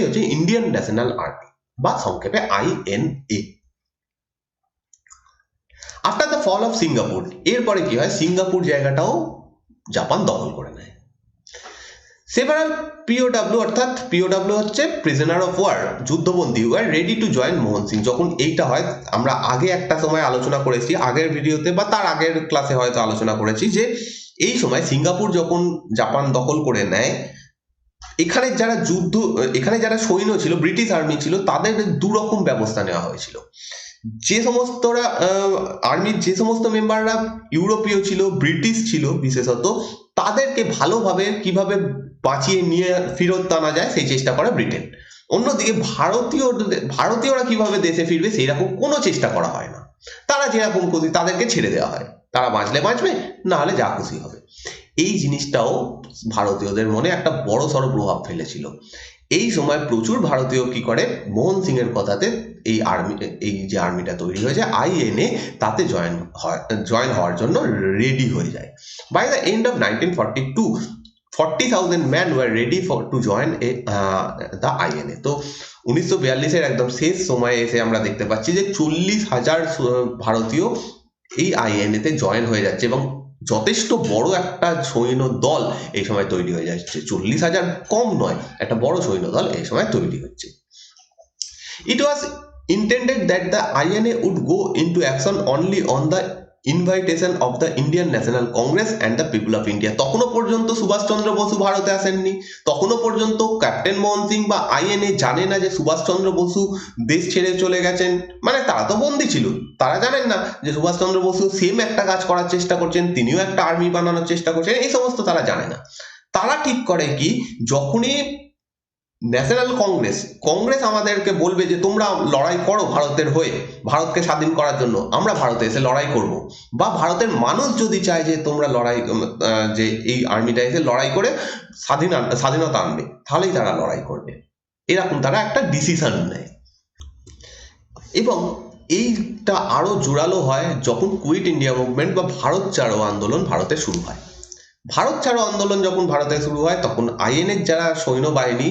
হচ্ছে ইন্ডিয়ান ন্যাশনাল আর্মি, বা সংক্ষেপে INA। After the fall of Singapore, এরপরে কি হয়, সিঙ্গাপুর জায়গাটাও জাপান দখল করে নেয়। সেভারাল POW, অর্থাৎ POW হচ্ছে প্রিজনার অফ ওয়ার, যুদ্ধবন্দী, were ready to join Mohan Singh. যখন এইটা হয়, আমরা আগে একটা সময় আলোচনা করেছি, আগের ভিডিওতে বা তার আগের ক্লাসে হয়তো আলোচনা করেছি, যে এই সময় সিঙ্গাপুর যখন জাপান দখল করে নেয়, এখানে যারা সৈন্য ছিল, ব্রিটিশ আর্মি ছিল, তাদের দুরকম ব্যবস্থা নেওয়া হয়েছিল। যে সমস্তরা আর্মির যে সমস্ত মেম্বাররা ইউরোপীয় ছিল, ব্রিটিশ ছিল বিশেষত, তাদেরকে ভালোভাবে কিভাবে বাঁচিয়ে নিয়ে ফেরত আনা যায় সেই চেষ্টা করে ব্রিটেন। অন্যদিকে ভারতীয়রা কিভাবে দেশে ফিরবে সেই রকম কোনো চেষ্টা করা হয় না। তারা যেরকম খুশি তাদেরকে ছেড়ে দেওয়া হয়, তারা বাঁচলে বাঁচবে, না হলে যা খুশি হবে। এই জিনিসটাও ভারতীয়দের মনে একটা বড় সড় প্রভাব ফেলেছিল। এই সময় প্রচুর ভারতীয় কি করে, মোহন সিং এর কথাতে এই যে আর্মিটা তৈরি হয়েছে INA, তাতে জয়েন হওয়ার জন্য রেডি হয়ে যায়। By the end of 1942, 40,000 man were ready to join the INA। তো 1942-এর একদম শেষ সময়ে এসে আমরা দেখতে পাচ্ছি যে 40,000 ভারতীয় এই INA-তে জয়েন হয়ে যাচ্ছে, এবং যথেষ্ট বড় একটা সৈন্য দল এই সময় তৈরি হয়ে যাচ্ছে। 40,000 কম নয়, একটা বড় সৈন্য দল এই সময় তৈরি হচ্ছে। It was intended that the INA would go into action only on the invitation of the Indian National Congress and the people of India. তখনও পর্যন্ত সুভাষচন্দ্র বসু ভারতে আসেননি, তখনও পর্যন্ত ক্যাপ্টেন মোহন সিং বা INA জানে না যে সুভাষচন্দ্র বসু দেশ ছেড়ে চলে গেছেন। মানে তারা তো বন্দী ছিল, তারা জানেন না যে সুভাষচন্দ্র বসু সেম একটা কাজ করার চেষ্টা করছেন, তিনিও একটা আর্মি বানানোর চেষ্টা করছেন, এই সমস্ত তারা জানে না। তারা ঠিক করে কি, যখনই ন্যাশনাল কংগ্রেস আমাদেরকে বলবে যে তোমরা লড়াই করো ভারতের হয়ে, ভারতকে স্বাধীন করার জন্য, আমরা ভারতে এসে লড়াই করব, বা ভারতের মানুষ যদি চায় যে তোমরা যে এই আর্মিটা এসে লড়াই করে স্বাধীনতা আনবে, তাহলেই তারা লড়াই করবে। এরকম তারা একটা ডিসিশন নেয়। এবং এইটা আরো জোরালো হয় যখন কুইট ইন্ডিয়া মুভমেন্ট বা ভারত ছাড়ো আন্দোলন ভারতে শুরু হয়। ভারত ছাড়ো আন্দোলন যখন ভারতে শুরু হয় তখন আইএনএর যারা সৈন্যবাহিনী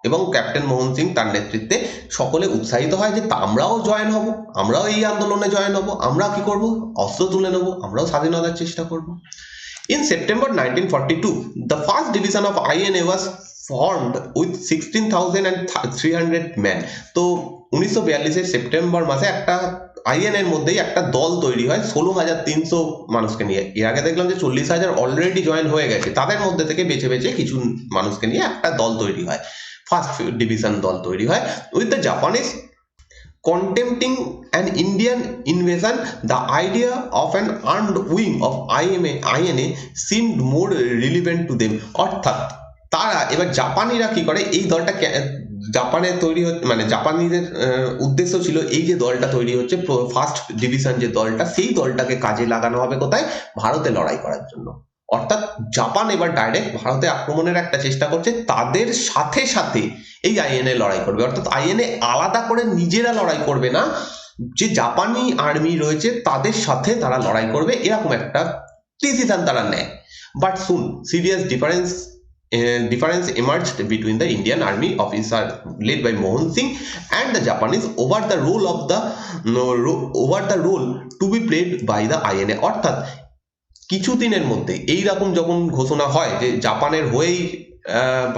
এবং ক্যাপ্টেন মোহন সিং তার নেতৃত্বে সকলে উৎসাহিত হয় যে আমরাও জয়েন হব, আমরাও এই আন্দোলনে জয়েন হব, আমরা কি করব, অস্ত্র তুলে নেব, আমরাও স্বাধীনতার চেষ্টা করব। In September 1942, the first division of INA was formed with 16,300 men. তো 1942 সেপ্টেম্বর মাসে একটা আইএনএর মধ্যেই একটা দল তৈরি হয় 16,300 মানুষকে নিয়ে। এর আগে দেখলাম যে 40,000 অলরেডি জয়েন হয়ে গেছে, তাদের মধ্যে থেকে বেছে বেছে কিছু মানুষকে নিয়ে একটা দল তৈরি হয়, ফার্স্ট ডিভিশন দল তৈরি হয়। With the Japanese contempting an Indian invasion, the idea of an armed wing of INA seemed more relevant to them. অর্থাৎ তারা এবার জাপানিরা কি করে, এই দলটা জাপানে তৈরি মানে জাপানিদের উদ্দেশ্য ছিল এই যে দলটা তৈরি হচ্ছে ফার্স্ট ডিভিশন যে দলটা, সেই দলটাকে কাজে লাগানো হবে কোথায়, ভারতে লড়াই করার জন্য। অর্থাৎ জাপান এবার ডাইরেক্ট ভারতে আক্রমণের একটা চেষ্টা করছে, তাদের সাথে সাথে এই আইএনএ লড়াই করবে। অর্থাৎ আইএনএ আলাদা করে নিজেরা লড়াই করবে না, যে জাপানি আর্মি রয়েছে তাদের সাথে তারা লড়াই করবে, এরকম একটা ডিসিশন তারা নেয়। But soon serious difference emerged between the Indian army officer led by Mohan Singh and the Japanese over the role to be played by the INA. অর্থাৎ কিছুদিনের মধ্যে এইরকম যখন ঘোষণা হয় যে জাপানের হয়েই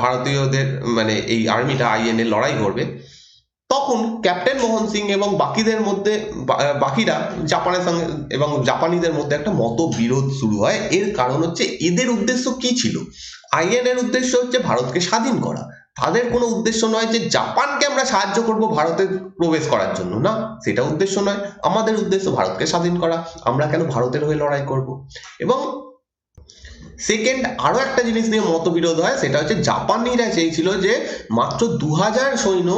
ভারতীয়দের মানে এই আর্মিটা আইএনএ লড়াই করবে, তখন ক্যাপ্টেন মোহন সিং এবং বাকিদের মধ্যে বাকিরা জাপানের সঙ্গে এবং জাপানিদের মধ্যে একটা মতবিরোধ শুরু হয়। এর কারণ হচ্ছে এদের উদ্দেশ্য কি ছিল, আইএনএর উদ্দেশ্য হচ্ছে ভারতকে স্বাধীন করা, তাদের কোনো উদ্দেশ্য নয় যে জাপানকে আমরা সাহায্য করব ভারতে প্রবেশ করার জন্য, না, সেটা উদ্দেশ্য নয়। আমাদের উদ্দেশ্য ভারতকে স্বাধীন করা, আমরা কেন ভারতের হয়ে লড়াই করব। এবং সেকেন্ড আরো একটা জিনিস নিয়ে মতবিরোধ হয়, সেটা হচ্ছে জাপানিরা চেয়েছিল যে মাত্র 2000 সৈন্য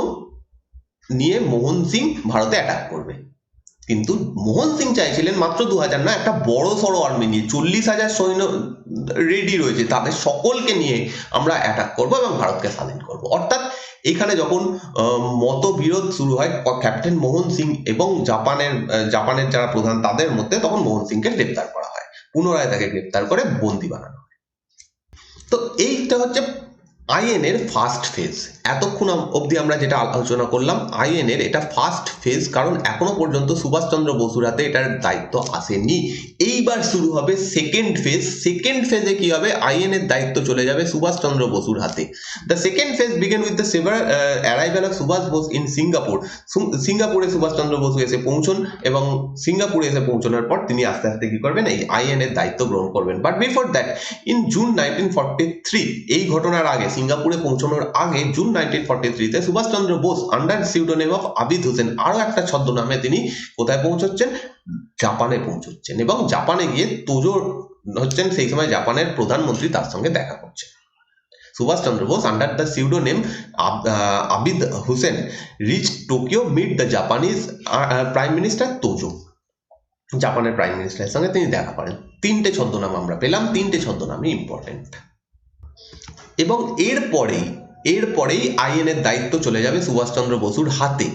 নিয়ে মোহন সিং ভারতে অ্যাটাক করবে, কিন্তু মোহন সিং চাইছিলেন মাত্র 2000 না, একটা বড় সড়ো আর্মি নিয়ে 40,000 সৈন্য রেডি রয়েছে, তাদের সকলকে নিয়ে আমরা অ্যাটাক করব এবং ভারতকে স্বাধীন করব। অর্থাৎ এখানে যখন মতবিরোধ শুরু হয় ক্যাপ্টেন মোহন সিং এবং জাপানের যারা প্রধান তাদের মধ্যে, তখন মোহন সিংকে গ্রেপ্তার করা হয়, পুনরায় তাকে গ্রেপ্তার করে বন্দী বানানো হয়। তো এইটা হচ্ছে আইএনএর ফার্স্ট ফেজ। এতক্ষণ অবধি আমরা যেটা আলোচনা করলাম আইএনএর, এটা ফার্স্ট ফেজ, কারণ এখনো পর্যন্ত সুভাষচন্দ্র বসুর হাতে এটার দায়িত্ব আসেনি। এইবার শুরু হবে সেকেন্ড ফেজ। সেকেন্ড ফেজে কি হবে, আইএনএর দায়িত্ব চলে যাবে সুভাষচন্দ্র বসুর হাতে। The second phase began with the arrival of Subhash Bose in Singapore. সিঙ্গাপুরে সুভাষচন্দ্র বসু এসে পৌঁছন এবং সিঙ্গাপুরে এসে পৌঁছানোর পর তিনি আস্তে আস্তে কি করবেন, এই আইএনএর দায়িত্ব গ্রহণ করবেন। But before that in June 1943, এই ঘটনার আগে, সিঙ্গাপুরে পৌঁছানোর আগে জুন 1943-তে Subhashchandra Bose under pseudonym of Abid Hussain, আরো একটা ছদ্মনামে তিনি কোথায় পৌঁছচ্ছেন, জাপানে পৌঁছচ্ছেন। এবং জাপানে গিয়ে তোজো হচ্ছেন সেই সময় জাপানের প্রধানমন্ত্রী, তার সঙ্গে দেখা করছেন। Subhashchandra Bose under the pseudonym Abid Hussain reach Tokyo meet the Japanese prime minister Tojo. জাপানের প্রাইম মিনিস্টারের সঙ্গে তিনি দেখা করেন। 3টে ছদ্মনাম আমরা পেলাম, 3টে ছদ্মনামই ইম্পর্টেন্ট। এবং এরপরেই আইএনএর দায়িত্ব চলে যাবে সুভাষচন্দ্র বসুর হাতে।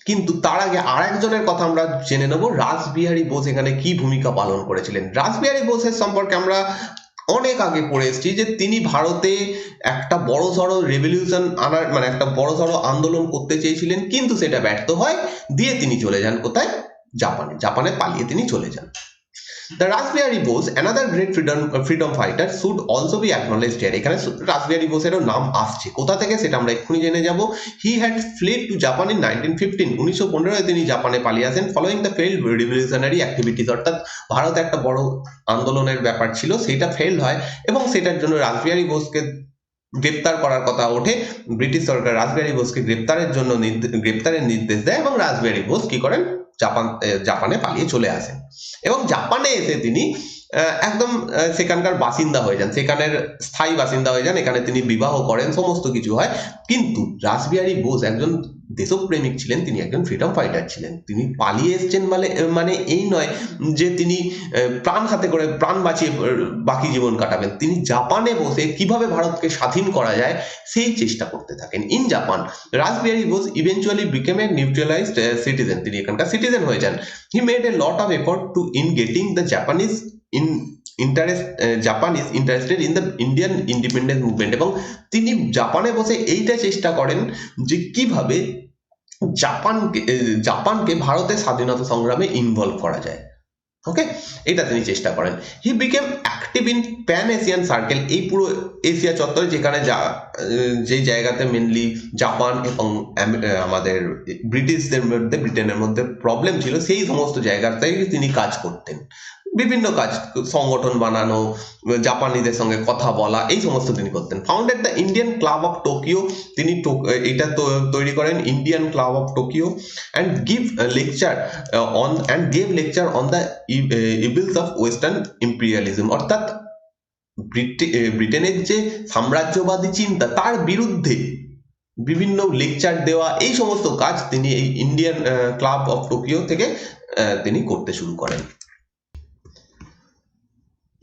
কিন্তু তার আগে আর একজনের কথা আমরা জেনে নেব, রাসবিহারী বোস এখানে কি ভূমিকা পালন করেছিলেন। রাসবিহারী বোসের সম্পর্কে আমরা অনেক আগে পড়ে এসেছি যে তিনি ভারতে একটা বড়সড় রেভলিউশন আনার মানে একটা বড়সড় আন্দোলন করতে চেয়েছিলেন, কিন্তু সেটা ব্যর্থ হয়, দিয়ে তিনি চলে যান কোথায়, জাপানে পালিয়ে তিনি চলে যান। The Raspberry Bose, another great freedom fighter, should also be acknowledged here. এখানে রাসবিহারী বোসেরও নাম আসছে, কোথা থেকে সেটা আমরা এক্ষুনি জেনে যাব। He had fled to Japan in 1915. 1915 তিনি জাপানে পালিয়ে আসেন following the failed revolutionary activities. অর্থাৎ ভারতে একটা বড় আন্দোলনের ব্যাপার ছিল, সেটা ফেল হয় এবং সেটার জন্য রাসবিহারী বোসকে গ্রেপ্তার করার কথা ওঠে। ব্রিটিশ সরকার রাসবিহারী বোসকে গ্রেপ্তারের নির্দেশ দেয় এবং রাসবিহারী বোস কি করেন, জাপানে পালিয়ে চলে আসেন। এবং জাপানে এসে তিনি একদম সেখানকার বাসিন্দা হয়ে যান, সেখানের স্থায়ী বাসিন্দা হয়ে যান, এখানে তিনি বিবাহ করেন, সমস্ত কিছু হয়। কিন্তু রাসবিহারী বোস একজন দেশপ্রেমিক ছিলেন, তিনি একজন ফ্রিডম ফাইটার ছিলেন। তিনি পালিয়ে এসছেন মানে মানে এই নয় যে তিনি প্রাণ হাতে করে প্রাণ বাঁচিয়ে বাকি জীবন কাটাবেন। তিনি জাপানে বসে কিভাবে ভারতকে স্বাধীন করা যায় সেই চেষ্টা করতে থাকেন। In Japan Rashbehari Bose eventually became A neutralised citizen, তিনি এখানকার সিটিজেন হয়ে যান। He made a lot of effort to in getting the Japanese Japan is interested in the Indian independence movement, এবং তিনি জাপানে বসে এইটা চেষ্টা করেন যে কিভাবে জাপানকে ভারতের স্বাধীনতা সংগ্রামে ইনভলভ করা যায়। ওকে, এটা তিনি চেষ্টা করেন। He became active in pan Asian circle, এই পুরো এশিয়া চত্বরে যেখানে যে জায়গাতে মেনলি জাপান এবং আমাদের ব্রিটেনের মধ্যে প্রবলেম ছিল, সেই সমস্ত জায়গাতেই তিনি কাজ করতেন। বিভিন্ন কাজ, সংগঠন বানানো, জাপানিদের সঙ্গে কথা বলা, এই সমস্ত তিনি করতেন। Founded the Indian club of Tokyo, তিনি এটা তৈরি করেন Indian club of Tokyo, and gave lecture on the evils of western imperialism, অর্থাৎ ব্রিটেনের যে সাম্রাজ্যবাদী চিন্তা তার বিরুদ্ধে বিভিন্ন লেকচার দেওয়া, এই সমস্ত কাজ তিনি এই ইন্ডিয়ান ক্লাব অফ টোকিও থেকে তিনি করতে শুরু করেন।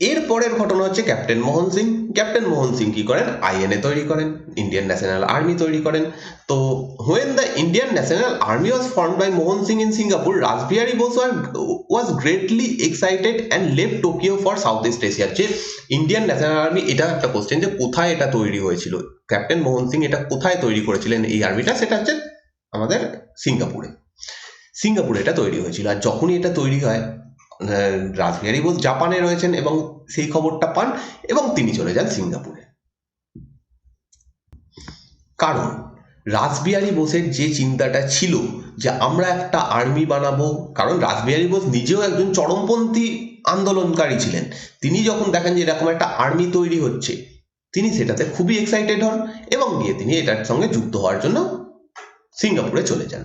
এর পরের ঘটনা হচ্ছে ক্যাপ্টেন মোহন সিং। ক্যাপ্টেন মোহন সিং কি করেন? আইএনএ তৈরি করেন, ইন্ডিয়ান ন্যাশনাল আর্মি তৈরি করেন। তো when the Indian national Army was formed by Mohan Singh in Singapore, Rashbehari Bose was greatly excited and left Tokyo for South East Asia. যে ইন্ডিয়ান ন্যাশনাল আর্মি, এটা একটা কোশ্চেন যে কোথায় এটা তৈরি হয়েছিল, ক্যাপ্টেন মোহন সিং এটা কোথায় তৈরি করেছিলেন এই আর্মিটা, সেটা হচ্ছে আমাদের সিঙ্গাপুরে এটা তৈরি হয়েছিল। আর যখনই এটা তৈরি হয়, রাসবিহারী বোস জাপানে রয়েছেন এবং সেই খবরটা পান এবং তিনি চলে যান সিঙ্গাপুরে। কারণ রাসবিহারী বোসের যে চিন্তাটা ছিল যে আমরা একটা আর্মি বানাবো, কারণ রাসবিহারী বোস নিজেও একজন চরমপন্থী আন্দোলনকারী ছিলেন। তিনি যখন দেখেন যে এরকম একটা আর্মি তৈরি হচ্ছে, তিনি সেটাতে খুবই এক্সাইটেড হন এবং গিয়ে তিনি এটার সঙ্গে যুক্ত হওয়ার জন্য সিঙ্গাপুরে চলে যান।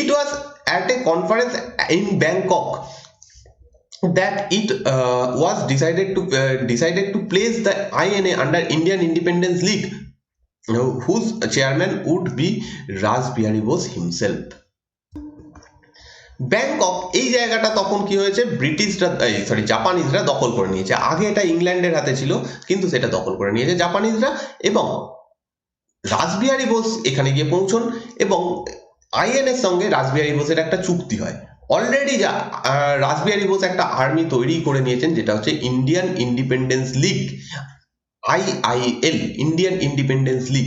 It was at a conference in Bangkok that it was decided to place the INA under Indian Independence League, whose chairman would be Rasbihari Bose himself. Bangkok এই জায়গাটা তখন কি হয়েছে, জাপানিজরা দখল করে নিয়েছে। আগে এটা ইংল্যান্ডের হাতে ছিল, কিন্তু সেটা দখল করে নিয়েছে জাপানিজরা, এবং রাসবিহারী বোস এখানে গিয়ে পৌঁছন এবং আইএনএর সঙ্গে রাসবিহারী বোসের একটা চুক্তি হয়। অলরেডি রাসবিহারী বোস একটা আর্মি তৈরি করে নিয়েছেন, যেটা হচ্ছে Indian independence league, IIL, Indian independence league.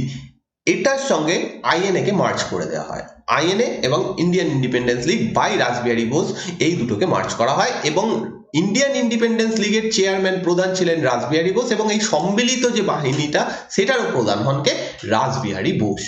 এটার সঙ্গে আইএনএ কে মার্চ করে দেওয়া হয়। আইএনএ এবং Indian independence League by Rashbehari Bose, এই দুটোকে মার্চ করা হয় এবং ইন্ডিয়ান ইন্ডিপেন্ডেন্স লিগের চেয়ারম্যান প্রধান ছিলেন রাসবিহারী বোস, এবং এই সম্মিলিত যে বাহিনীটা সেটারও প্রধান হন কে? Rashbehari Bose.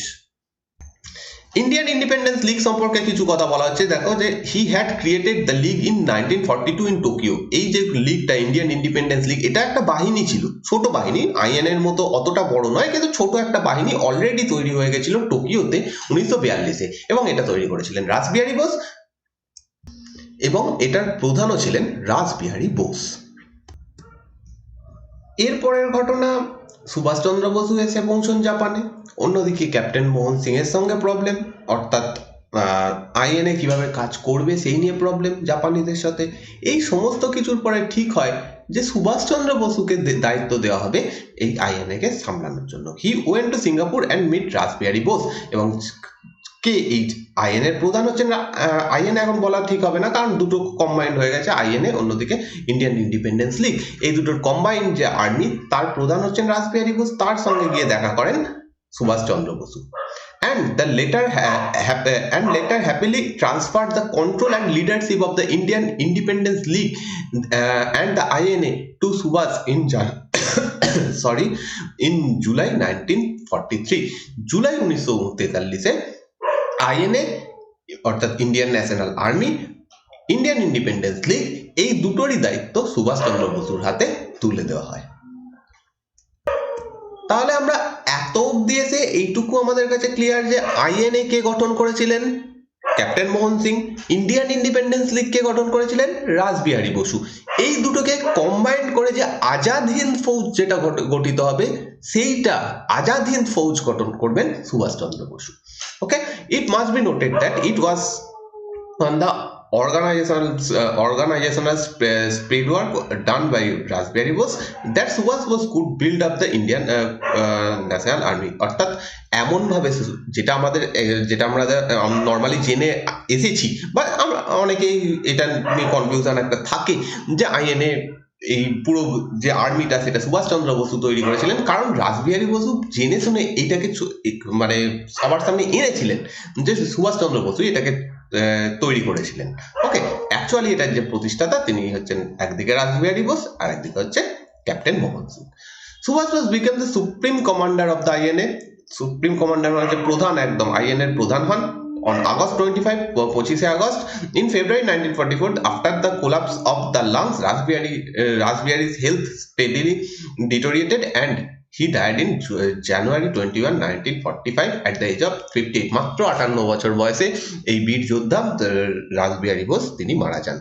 Indian independence league সম্পর্কে কিছু কথা বলা হচ্ছে। দেখো যে he had created the league in 1942 in Tokyo. এই যে লিগটা ইন্ডিয়ান ইন্ডিপেন্ডেন্স লিগ, এটা একটা বাহিনী ছিল, ছোট বাহিনী, আইএন এর মতো অতটা বড় নয়, কিন্তু ছোট একটা বাহিনী অলরেডি তৈরি হয়ে গেছিল টোকিওতে 1942-এ, এবং এটা তৈরি করেছিলেন রাসবিহারী বোস, এবং এটার প্রধানও ছিলেন রাসবিহারী বোস। এরপরের ঘটনা, সুভাষচন্দ্র বসু এসে পৌঁছন জাপানে। অন্যদিকে ক্যাপ্টেন মোহন সিং এর সঙ্গে প্রবলেম, অর্থাৎ আইএনএ কিভাবে কাজ করবে সেই নিয়ে প্রবলেম জাপানিদের সাথে। এই সমস্ত কিছুর পরে ঠিক হয় যে সুভাষচন্দ্র বসুকে দায়িত্ব দেওয়া হবে এই আইএনএ কে সামলানোর জন্য। He went to Singapore and meet Rashbehari Bose, এবং কে এই আইএনএ এর প্রধান হচ্ছেন, আইএনএ এখন বলা ঠিক হবে না কারণ দুটো কম্বাইন্ড হয়ে গেছে, আইএনএ অন্যদিকে ইন্ডিয়ান ইন্ডিপেন্ডেন্স লিগ, এই দুটোর কম্বাইন্ড যে আর্মি, তার প্রধান হচ্ছেন রাসবিহারী বোস। তার সঙ্গে গিয়ে দেখা করেন Subhashchandra Basu, and later happily transferred the control and leadership of the Indian Independence League and the INA to Subhash in July 1943. July 1943-এ আইএনএ অর্থাৎ Indian national army, Indian independence league, এই দুটোরই দায়িত্ব সুভাষচন্দ্র বসুর হাতে তুলে দেওয়া হয়। তাহলে আমরা এত অব্দি এসে এইটুকু আমাদের কাছে ক্লিয়ার যে আইএনএ কে গঠন করেছিলেন captain Mohan Singh. Indian independence লিগকে গঠন করেছিলেন রাসবিহারী বসু। এই দুটোকে কম্বাইন্ড করে যে আজাদ হিন্দ ফৌজ যেটা গঠিত হবে, সেইটা আজাদ হিন্দ ফৌজ গঠন করবেন Subhashchandra Basu. Okay, it must be noted that it was on the organizational spread work done by Raspberry Bose that Subhash Bose could build up the Indian National Army। অর্থাৎ এমন ভাবে যেটা আমাদের যেটা আমরা নর্মালি জেনে এসেছি, বা আমরা অনেকেই এটা নিয়ে কনফিউশন একটা থাকে যে আইএনএ এই পুরো যে আর্মিটা সেটা সুভাষচন্দ্র বসু তৈরি করেছিলেন, কারণ রাসবিহারী বসু জেনে শুনে এইটাকে মানে সবার সামনে এনেছিলেন যে সুভাষচন্দ্র বসু এটাকে তৈরি করেছিলেন। ওকে, অ্যাকচুয়ালি এটার যে প্রতিষ্ঠাতা তিনি হচ্ছেন একদিকে রাসবিহারী বোস আর একদিকে হচ্ছে captain Mohan Singh. Subhash Bose became the supreme commander of the INA. Supreme commander মানে প্রধান, একদম আইএনএর প্রধান হন on August 25, 25 August in February 1944 after the collapse of the lungs. Raspberry's health steadily deteriorated and he died in January 21, 1945 at the age of 58। মাত্র 58 বছর বয়সে এই বীর যোদ্ধা রাসবিহারী বোস তিনি মারা যান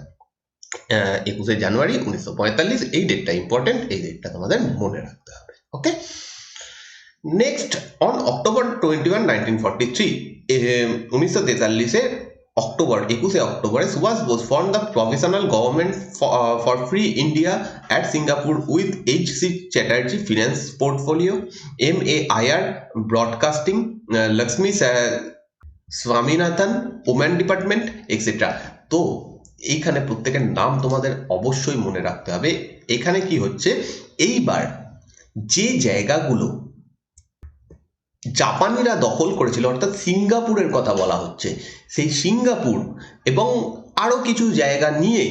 21 জানুয়ারি 1945। এই ডেটটা ইম্পর্টেন্ট, এই ডেটটা তোমাদের মনে রাখতে হবে। Okay, next on October 21, 1943 1943 October 21 অক্টোবরে Subhash Bose form the provisional government for free India at Singapore with H C. Chatterjee finance portfolio, MAIR broadcasting, Lakshmi Swaminathan women department etcetera. তো এইখানে প্রত্যেকের নাম তোমাদের অবশ্যই মনে রাখতে হবে। এখানে কি হচ্ছে, এইবার যে জায়গাগুলো জাপানিরা দখল করেছিল, অর্থাৎ সিঙ্গাপুরের কথা বলা হচ্ছে, সেই সিঙ্গাপুর এবং আরো কিছু জায়গা নিয়ে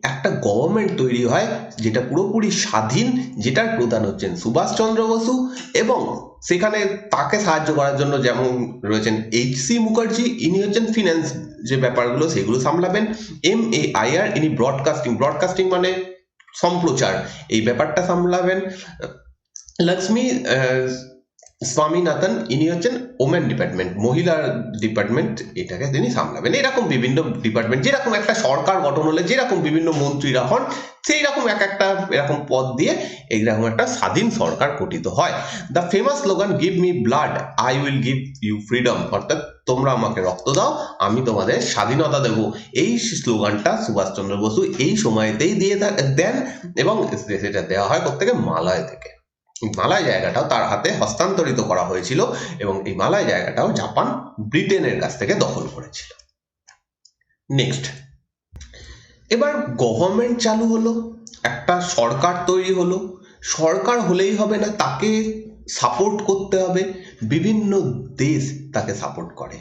একটা গভর্নমেন্ট তৈরি হয় যেটা পুরোপুরি স্বাধীন, যেটার প্রধান হচ্ছেন সুভাষচন্দ্র বসু, এবং সেখানে তাকে সাহায্য করার জন্য যেমন রয়েছেন এইচ.সি. মুখার্জি, ইনি হচ্ছেন ফিনান্স যে ব্যাপারগুলো সেগুলো সামলাবেন। MAIR ইনি ব্রডকাস্টিং মানে সম্প্রচার, এই ব্যাপারটা সামলাবেন। লক্ষ্মী স্বামীনাথন ইনি হচ্ছেন ওমেন ডিপার্টমেন্ট, মহিলার ডিপার্টমেন্ট, এটাকে তিনি সামলাবেন। এরকম বিভিন্ন ডিপার্টমেন্ট, যেরকম একটা সরকার গঠন হলে যেরকম বিভিন্ন মন্ত্রীরা হন, সেই রকম একটা এরকম পদ দিয়ে এইরকম একটা স্বাধীন সরকার গঠিত হয়। The famous slogan give me blood I will give you freedom, অর্থাৎ তোমরা আমাকে রক্ত দাও আমি তোমাদের স্বাধীনতা দেব, এই স্লোগানটা সুভাষচন্দ্র বসু এই সময়তেই দিয়ে দেন, এবং সেটা দেওয়া হয় প্রত্যেকে মালয় থেকে। মালয় জায়গাটাও তার হাতে হস্তান্তরিত করা হয়েছিল এবং এই মালয় জায়গাটাও জাপান ব্রিটেনের কাছ থেকে দখল করেছিল। নেক্সট, এবার গভর্নমেন্ট চালু হলো, একটা সরকার তৈরি হলো। সরকার হলেই হবে না, তাকে সাপোর্ট করতে হবে, বিভিন্ন দেশ তাকে সাপোর্ট করে।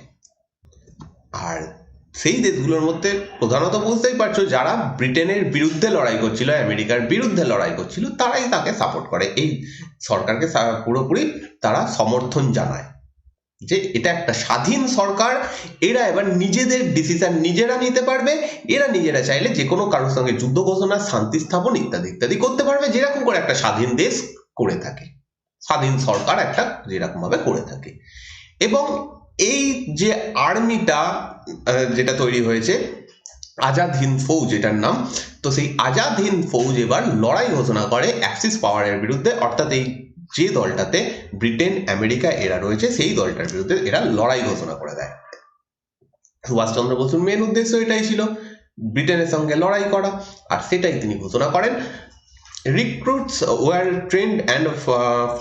আর সেই দেশগুলোর মধ্যে প্রধানত বুঝতেই পারছো যারা ব্রিটেনের বিরুদ্ধে লড়াই করছিল, আমেরিকার বিরুদ্ধে লড়াই করছিল, তারাই তাকে সাপোর্ট করে। এই সরকারকে পুরোপুরি তারা সমর্থন জানায় যে এটা একটা স্বাধীন সরকার, এরা এবার নিজেদের ডিসিশন নিজেরা নিতে পারবে, এরা নিজেরা চাইলে যে কোনো কারোর সঙ্গে যুদ্ধ ঘোষণা, শান্তি স্থাপন ইত্যাদি ইত্যাদি করতে পারবে, যেরকম করে একটা স্বাধীন দেশ করে থাকে, স্বাধীন সরকার একটা যেরকম ভাবে করে থাকে। এবং এই যে আর্মিটা যেটা তৈরি হয়েছে আজাদ হিন্দ ফৌজ এটার নাম, তো সেই আজাদ হিন্দ ফৌজ এবার লড়াই ঘোষণা করে অ্যাক্সিস পাওয়ারের বিরুদ্ধে, অর্থাৎ এই যে দলটাতে ব্রিটেন আমেরিকা এরা রয়েছে সেই দলটার বিরুদ্ধে এরা লড়াই ঘোষণা করে দেয়। সুভাষচন্দ্র বসুর মেন উদ্দেশ্য এটাই ছিল, ব্রিটেনের সঙ্গে লড়াই করা, আর সেটাই তিনি ঘোষণা করেন। Recruits were trained and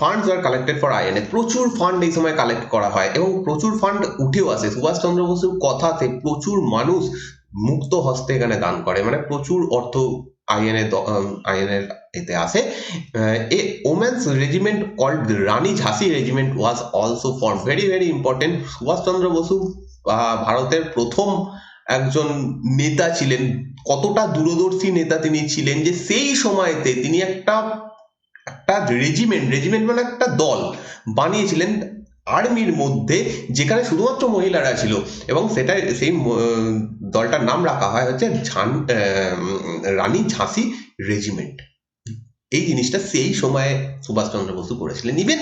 funds were collected for INA. প্রচুর ফান্ড এই সময় কালেক্ট করা হয় এবং প্রচুর ফান্ড উঠেও আসে। সুভাষচন্দ্র বসুর কথাতে প্রচুর মানুষ মুক্ত হস্তে এখানে দান করে, মানে প্রচুর অর্থ আইএনএর এতে আসে। A women's regiment called Rani ঝাঁসি regiment was also form, very very important. Subhashchandra Basu ভারতের প্রথম একজন নেতা ছিলেন, কতটা দূরদর্শী নেতা তিনি ছিলেন যে সেই সময়তে তিনি একটা রেজিমেন্ট মানে একটা দল বানিয়েছিলেন আর্মির মধ্যে, যেখানে শুধুমাত্র মহিলারা ছিল, এবং সেটা সেই দলটার নাম রাখা হয় হচ্ছে রানী ঝাঁসি রেজিমেন্ট। এই জিনিসটা সেই সময়ে সুভাষচন্দ্র বসু করেছিলেন। ইভেন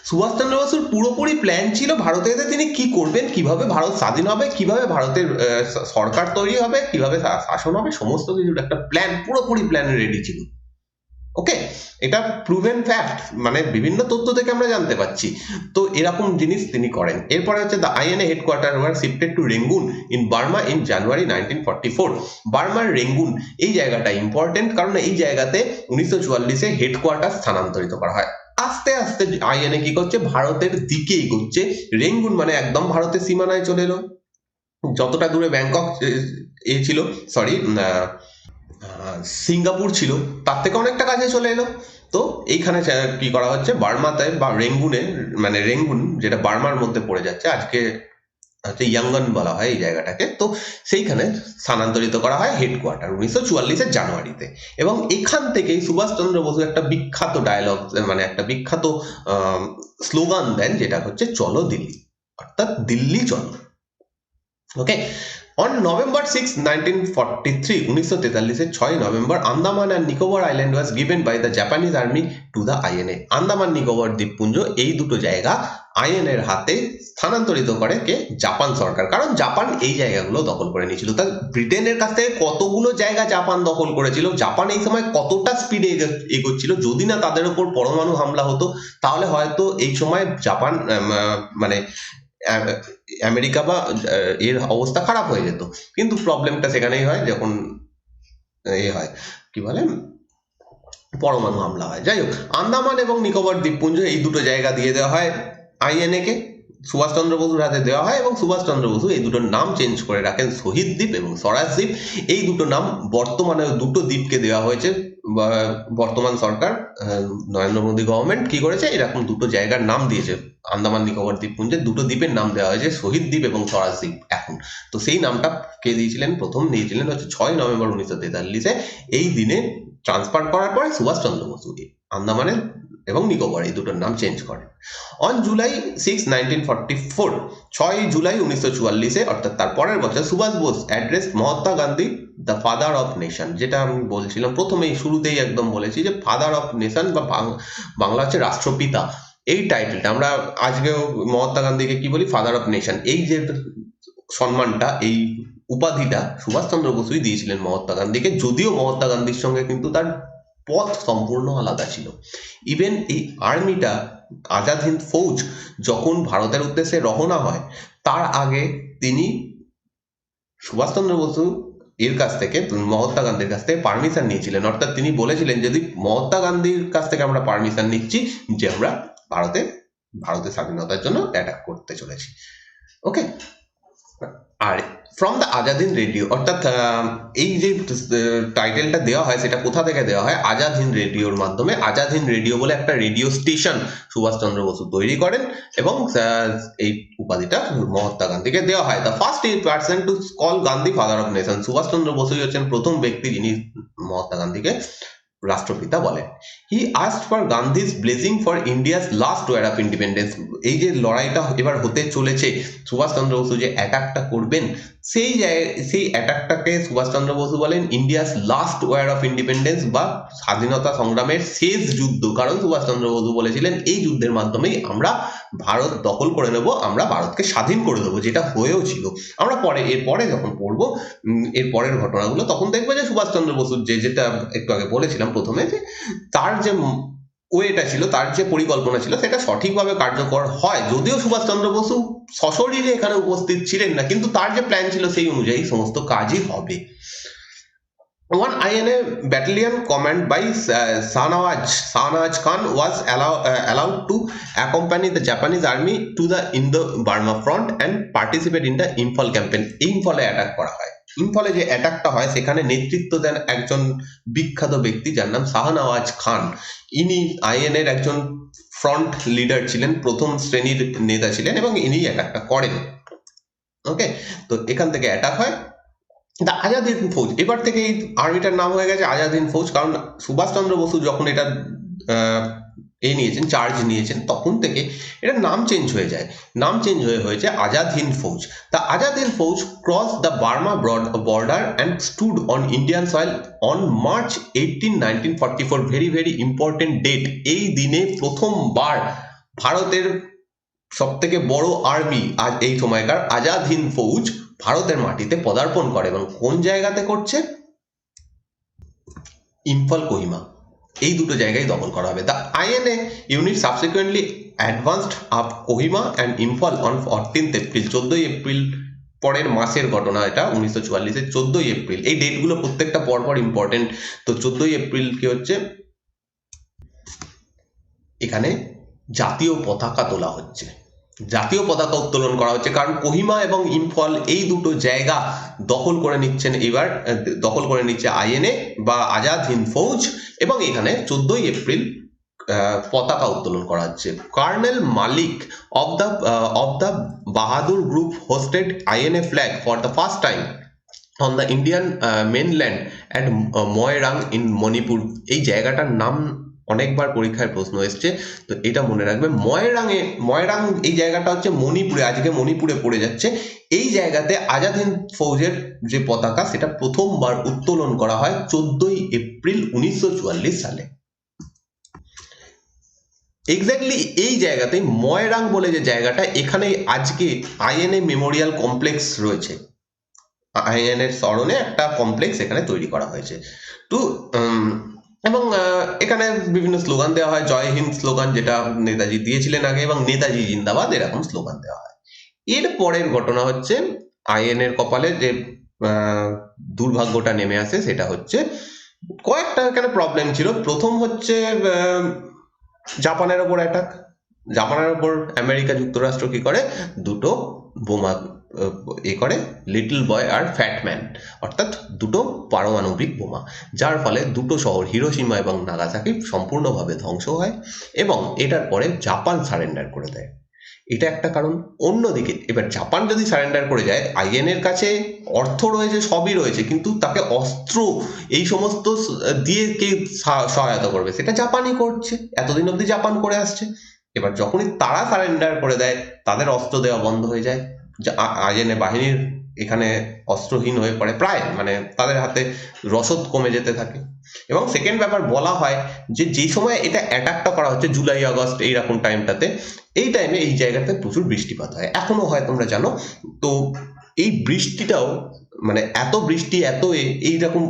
সুভাষচন্দ্র বসুর পুরোপুরি প্ল্যান ছিল ভারতে এসে তিনি কি করবেন, কিভাবে ভারত স্বাধীন হবে, কিভাবে ভারতের সরকার তৈরি হবে, কিভাবে শাসন হবে, সমস্ত কিছুর একটা প্ল্যান, পুরোপুরি প্ল্যান রেডি ছিল। ওকে, এটা প্রুভেন ফ্যাক্ট, মানে বিভিন্ন তথ্য থেকে আমরা জানতে পাচ্ছি। তো এরকম জিনিস তিনি করেন। এরপরে হচ্ছে the INA headquarter were shifted to Rangoon in Burma in January 1944। বার্মার রেঙ্গুন এই জায়গাটা ইম্পর্টেন্ট, কারণ এই জায়গাতে 1944-এ হেডকোয়ার্টার স্থানান্তরিত করা হয়। আস্তে আস্তে আইএনএ কি করছে, ভারতের দিকে এগোচ্ছে। রেঙ্গুন মানে একদম ভারতের সীমানায় চলে এলো, যতটা দূরে ব্যাংকক ছিল, সরি সিঙ্গাপুর ছিল, তার থেকে অনেকটা কাছে চলে এলো। তো এইখানে কি করা হচ্ছে, বার্মাতে বা রেঙ্গুনে, মানে রেঙ্গুন যেটা বার্মার মধ্যে পড়ে যাচ্ছে, আজকে হচ্ছে ইয়াঙ্গন বলা হয় এই জায়গাটাকে, তো সেইখানে স্থানান্তরিত করা হয় হেডকোয়ার্টার 1944-এর জানুয়ারিতে। এবং এখান থেকেই সুভাষচন্দ্র বসু একটা বিখ্যাত ডায়লগ, মানে একটা বিখ্যাত স্লোগান দেন, যেটা হচ্ছে চলো দিল্লি, অর্থাৎ দিল্লি চলো। Okay, On November 6, 1943, 1943 6 November, Andaman and Nicobar island was given by the Japanese army to the INA. Andaman Nicobar দ্বীপপুঞ্জ, এই দুটো জায়গা আইএনএর হাতে স্থানান্তরিত করে কে, জাপান সরকার। কারণ জাপান এই জায়গাগুলো দখল করে নিয়েছিল। তাই ব্রিটেনের কাছ থেকে কতগুলো জায়গা জাপান দখল করেছিল, জাপান এই সময় কতটা স্পিডে এগোচ্ছিল, যদি না তাদের উপর পরমাণু হামলা হতো, তাহলে হয়তো এই সময় জাপান মানে আমেরিকা বা এর অবস্থা খারাপ হয়ে যেত। কিন্তু প্রবলেমটা সেখানেই হয় যখন হয়, কি বলে, পরমাণু হামলা হয়। যাই হোক, আন্দামান এবং নিকোবর দ্বীপপুঞ্জ এই দুটো জায়গা দিয়ে দেওয়া হয় আইএনএ কে, সুভাষচন্দ্র বসুর হাতে দেওয়া হয়, এবং সুভাষচন্দ্র বসু এই দুটোর নাম চেঞ্জ করে রাখেন শহীদ দ্বীপ এবং স্বরাজ দ্বীপ। এই দুটো নাম বর্তমানে দুটো দ্বীপকে দেওয়া হয়েছে। বর্তমান সরকার, নরেন্দ্র মোদী গভর্নমেন্ট কি করেছে, এরকম দুটো জায়গার নাম দিয়েছে। আন্দামান নিকোবর দ্বীপপুঞ্জে দুটো দ্বীপের নাম দেওয়া হয়েছে, শহীদ দ্বীপ এবং স্বরাজ দ্বীপ এখন। তো সেই নামটা কে দিয়েছিলেন, প্রথম দিয়েছিলেন হচ্ছে 6 নভেম্বর 1943-এ। এই দিনে ট্রান্সফার করার পরে সুভাষচন্দ্র বসু আন্দামানের এবং নিকোবর এই দুটোর নাম চেঞ্জ করেন। অন জুলাই 6, 1944, 6 জুলাই 1944-এ, অর্থাৎ তার পরের বছর, Subhash Bose address Mahatma Gandhi the father of nation, যেটা আমি বলছিলাম প্রথমেই শুরুতেই একদম বলেছি যে ফাদার অফ নেশন বা বাংলা হচ্ছে রাষ্ট্রপিতা। এই টাইটেলটা আমরা আজকেও মহাত্মা গান্ধীকে কি বলি, ফাদার অফ নেশন। এই যে সম্মানটা, এই উপাধিটা সুভাষচন্দ্র বসুই দিয়েছিলেন মহাত্মা গান্ধীকে, যদিও মহাত্মা গান্ধীর সঙ্গে কিন্তু তার পথ সম্পূর্ণ আলাদা ছিল। ইভেন এই আর্মিটা, আজাদ হিন্দ ফৌজ যখন ভারতের উদ্দেশ্যে রওনা হয়, তার আগে তিনি সুভাষচন্দ্র বসু এর কাছ থেকে, মহাত্মা গান্ধীর কাছ থেকে পারমিশন নিয়েছিলেন। অর্থাৎ তিনি বলেছিলেন, যদি মহাত্মা গান্ধীর কাছ থেকে আমরা পারমিশন নিচ্ছি যে আমরা ভারতের স্বাধীনতার জন্য অ্যাটাক করতে চলেছি। ওকে, আর from the Azad Hind radio, অর্থাৎ এই যে টাইটেলটা দেওয়া হয় সেটা কোথা থেকে দেওয়া হয়, আজাদ হিন্দ রেডিওর মাধ্যমে। আজাদ হিন্দ রেডিও বলে একটা রেডিও স্টেশন সুভাষচন্দ্র বসু তৈরি করেন, এবং এই উপাধিটা মহাত্মা গান্ধীকে দেওয়া হয়। The first person to call Gandhi father of nation, Subhash Chandra বসুই হচ্ছেন প্রথম ব্যক্তি যিনি মহাত্মা গান্ধীকে রাষ্ট্রপিতা বলেন। He asked for Gandhi's blessing for India's last war of independence. এই যে লড়াইটা এবার হতে চলেছে, সুভাষচন্দ্র বসু যে অ্যাটাকটা করবেন, সেই অ্যাটাকটাকে সুভাষচন্দ্র বসু বলেন India's last war of independence, বা স্বাধীনতা সংগ্রামের শেষ যুদ্ধ। কারণ সুভাষচন্দ্র বসু বলেছিলেন এই যুদ্ধের মাধ্যমেই আমরা ভারত দখল করে নেব, আমরা ভারতকে স্বাধীন করে দেবো, যেটা হয়েও ছিল। আমরা এরপরে যখন পড়বো এর পরের ঘটনাগুলো, তখন দেখবো যে সুভাষচন্দ্র বসুর যেটা একটু আগে বলেছিলাম প্রথমে, যে তার যে ওয়েটা ছিল, তার যে পরিকল্পনা ছিল, সেটা সঠিকভাবে কার্যকর হয়। যদিও সুভাষচন্দ্র বসু সশরীরে এখানে উপস্থিত ছিলেন না, কিন্তু তার যে প্ল্যান ছিল সেই অনুযায়ী সমস্ত কাজই হবে। One INA battalion commanded by Shahnawaz Khan was allowed to accompany the Japanese army to the Indo-Burma front and participate in the Imphal campaign. ইম্ফলে অ্যাটাক করা হয়। ইম্ফলে যে অ্যাটাকটা হয় সেখানে নেতৃত্ব দেন একজন বিখ্যাত ব্যক্তি যার নাম শাহনওয়াজ খান। ইনি আইএনএর একজন ফ্রন্ট লিডার ছিলেন, প্রথম শ্রেণীর নেতা ছিলেন, এবং ইনি অ্যাটাকটা করেন। ওকে, তো এখান থেকে অ্যাটাক হয় দ্য আজাদ হিন্দ ফৌজ। এবার থেকে এই আর্মিটার নাম হয়ে গেছে আজাদ হিন্দ ফৌজ, কারণ সুভাষচন্দ্র বসু যখন এটা চার্জ নিয়েছেন, তখন থেকে এটার নাম চেঞ্জ হয়ে যায়। নাম চেঞ্জ হয়েছে Azad Hind Fauj. The Azad Hind Fauj cross the Burma border and stood on Indian soil on March 18, 1944। Very very important date. এই দিনে প্রথমবার ভারতের সব থেকে বড় আর্মি আজ এই সময়কার আজাদ হিন্দ ফৌজ ভারতের মাটিতে পদার্পণ করে, এবং কোন জায়গাতে করছে? ইম্ফল, কোহিমা, এই দুটো জায়গায় দখল করা হবে। The INA unit subsequently advanced up Kohima and Imphal on 14 April. 14 April পরের মাসের ঘটনা এটা, 1944-এর 14 এপ্রিল। এই ডেটগুলো প্রত্যেকটা পরপর ইম্পর্টেন্ট। তো 14 এপ্রিল কি হচ্ছে, এখানে জাতীয় পতাকা তোলা হচ্ছে, জাতীয় পতাকা উত্তোলন করা হচ্ছে, কারণ কোহিমা এবং ইম্ফল এই দুটো জায়গা দখল করে নিচ্ছে আইএনএ বা আজাদ হিন্দ ফৌজ, এবং এখানে 14 এপ্রিল পতাকা উত্তোলন করা হচ্ছে। Colonel Malik of the Bahadur group hoisted INA flag for the first time on the Indian mainland at Moirang in Manipur. এই জায়গাটার নাম অনেকবার পরীক্ষায় প্রশ্ন এসছে, তো এটা মনে রাখবে। ময়রাং এই জায়গাটা হচ্ছে মণিপুরে, আজকে মণিপুরে পড়ে যাচ্ছে। এই জায়গাতে আজাদ হিন্দ ফৌজের যে পতাকা সেটা প্রথমবার উত্তোলন করা হয় 14 এপ্রিল 1944 সালে। এক্স্যাক্টলি এই জায়গাতে ময়রাং বলে যে জায়গাটা, এখানে আজকে আইএনএ মেমোরিয়াল কমপ্লেক্স রয়েছে। আইএনএর স্মরণে একটা কমপ্লেক্স এখানে তৈরি করা হয়েছে। তো এবং এখানে বিভিন্ন স্লোগান দেওয়া হয়, জয় হিন্দ স্লোগান, যেটা নেতাজি দিয়েছিলেন আগে, এবং নেতাজি জিন্দাবাদ, এরকম স্লোগান দেওয়া হয়। এর পরের ঘটনা হচ্ছে আইএনএর কপালে যে দুর্ভাগ্যটা নেমে আসে, সেটা হচ্ছে কয়েকটা এখানে প্রবলেম ছিল। প্রথম হচ্ছে জাপানের ওপর অ্যাটাক। জাপানের ওপর আমেরিকা যুক্তরাষ্ট্র কি করে, দুটো বোমা করে, লিটল বয় আর ফ্যাট ম্যান, অর্থাৎ দুটো পারমাণবিক বোমা, যার ফলে দুটো শহর হিরোশিমা এবং নাগাসাকি সম্পূর্ণভাবে ধ্বংস হয়, এবং এটার পরে জাপান সারেন্ডার করে দেয়। এটা একটা কারণ। অন্যদিকে এবার জাপান যদি সারেন্ডার করে যায়, আইএনএর কাছে অর্থ রয়েছে, সবই রয়েছে, কিন্তু তাকে অস্ত্র এই সমস্ত দিয়ে কে সহায়তা করবে? সেটা জাপানই করছে, এতদিন অবধি জাপান করে আসছে। এবার যখনই তারা সারেন্ডার করে দেয়, তাদের অস্ত্র দেওয়া বন্ধ হয়ে যায়, আইএনএ বাহিনীর এখানে অস্ত্রহীন হয়ে পড়ে প্রায়, মানে তাদের হাতে রসদ কমে যেতে থাকে। এবং সেকেন্ড ব্যাপার বলা হয় যে সময় এটা অ্যাটাকটা করা হচ্ছে, জুলাই আগস্ট এইরকম টাইমটাতে, এই টাইমে এই জায়গাতে প্রচুর বৃষ্টিপাত হয়, এখনো হয়, তোমরা জানো। তো এই বৃষ্টিটাও, মানে এত বৃষ্টি, এত এইরকম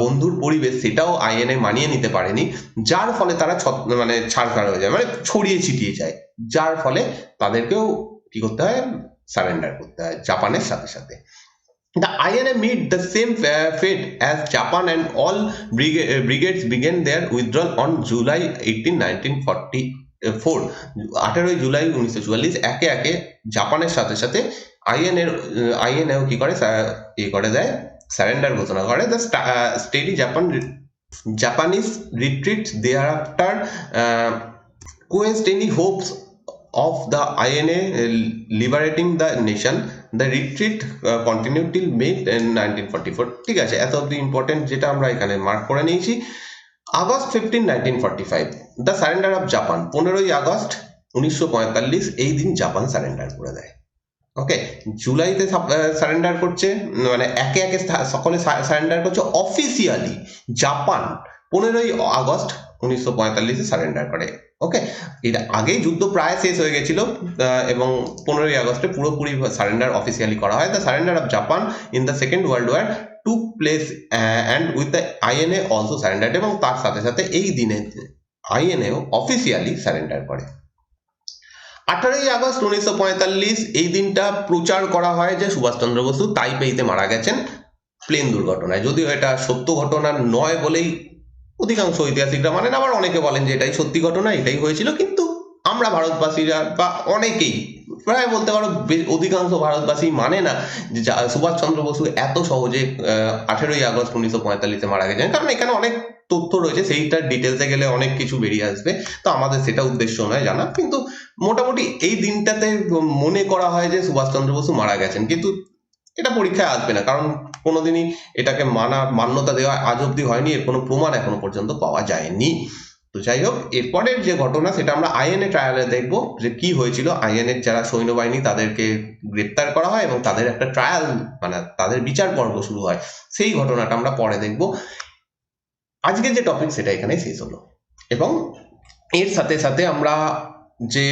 বন্ধুর পরিবেশ, সেটাও আইএনএ মানিয়ে নিতে পারেনি, যার ফলে তারা মানে ছাড়খাড় হয়ে যায়, মানে ছড়িয়ে ছিটিয়ে যায়, যার ফলে তাদেরকেও কি করতে হয়, সারেন্ডার করতে হয় জাপানের সাথে সাথে। The INA meet the same fate as Japan, and all brigades began their withdrawal on July 18, 1944. 18 July 1944 একে একে জাপানের সাথে সাথে আইএনএও কি করে, দেয়, সারেন্ডার ঘোষণা করে। The steady Japanese retreat thereafter quenched any hopes of the INA liberating the nation. The retreat continued till May 1944. ঠিক আছে, এত অব্দি ইম্পর্টেন্ট, যেটা আমরা এখানে মার্ক করে নিয়েছি। August 15, 1945, the surrender of Japan. 15 August 1945 এই দিন জাপান সারেন্ডার করে দেয়। ওকে, জুলাইতে সারেন্ডার করছে, মানে একে একে সকলে সারেন্ডার করছে অফিসিয়ালি। জাপান 15 আগস্ট 1945 সারেন্ডার করে। ওকে, এটা আগেই যুদ্ধ প্রায় শেষ হয়ে গেছিল, এবং 15 আগস্টে পুরোপুরি সারেন্ডার অফিসিয়ালি করা হয়। The surrender of Japan in the second world war took place and with the INA also surrender, এবং তার সাথে সাথে এই দিনে আইএনএও অফিসিয়ালি সারেন্ডার করে। 18 আগস্ট 1945 এই দিনটা প্রচার করা হয় যে সুভাষচন্দ্র বসু তাইপেইতে মারা গেছেন প্লেন দুর্ঘটনায়। যদিও এটা সত্য ঘটনা নয় বলেই অধিকাংশ ঐতিহাসিকরা মানেন, আবার অনেকে বলেন যে এটাই সত্যি ঘটনা, এটাই হয়েছিল, কিন্তু আমরা ভারতবাসীরা বা অনেকেই, প্রায় বলতে পারো অধিকাংশ ভারতবাসী মানে না যে সুভাষচন্দ্র বসু এত সহজে 18 আগস্ট 1945 মারা গেছেন, কারণ এখানে অনেক তথ্য রয়েছে, সেইটার ডিটেলসে গেলে অনেক কিছু বেরিয়ে আসবে, তো আমাদের সেটা উদ্দেশ্য নয় জানা। কিন্তু মোটামুটি এই দিনটাতে মনে করা হয় যে সুভাষচন্দ্র বসু মারা গেছেন, কিন্তু এটা পরীক্ষায় আসবে না, কারণ কোনোদিনই এটাকে মান্যতা দেওয়া আজ অব্দি হয়নি, এর কোনো প্রমাণ এখনো পর্যন্ত পাওয়া যায়নি। তো যাই হোক, এরপরের যে ঘটনা সেটা আমরা আইএনএ ট্রায়ালে দেখব যে কি হয়েছিল। আইএনএর যারা সৈন্যবাহিনী তাদেরকে গ্রেপ্তার করা হয় এবং তাদের একটা ট্রায়াল, মানে তাদের বিচার পর্ব শুরু হয়, সেই ঘটনাটা আমরা পরে দেখব। আজকের যে টপিক সেটা এখানে শেষ হলো, এবং এর সাথে সাথে আমরা যে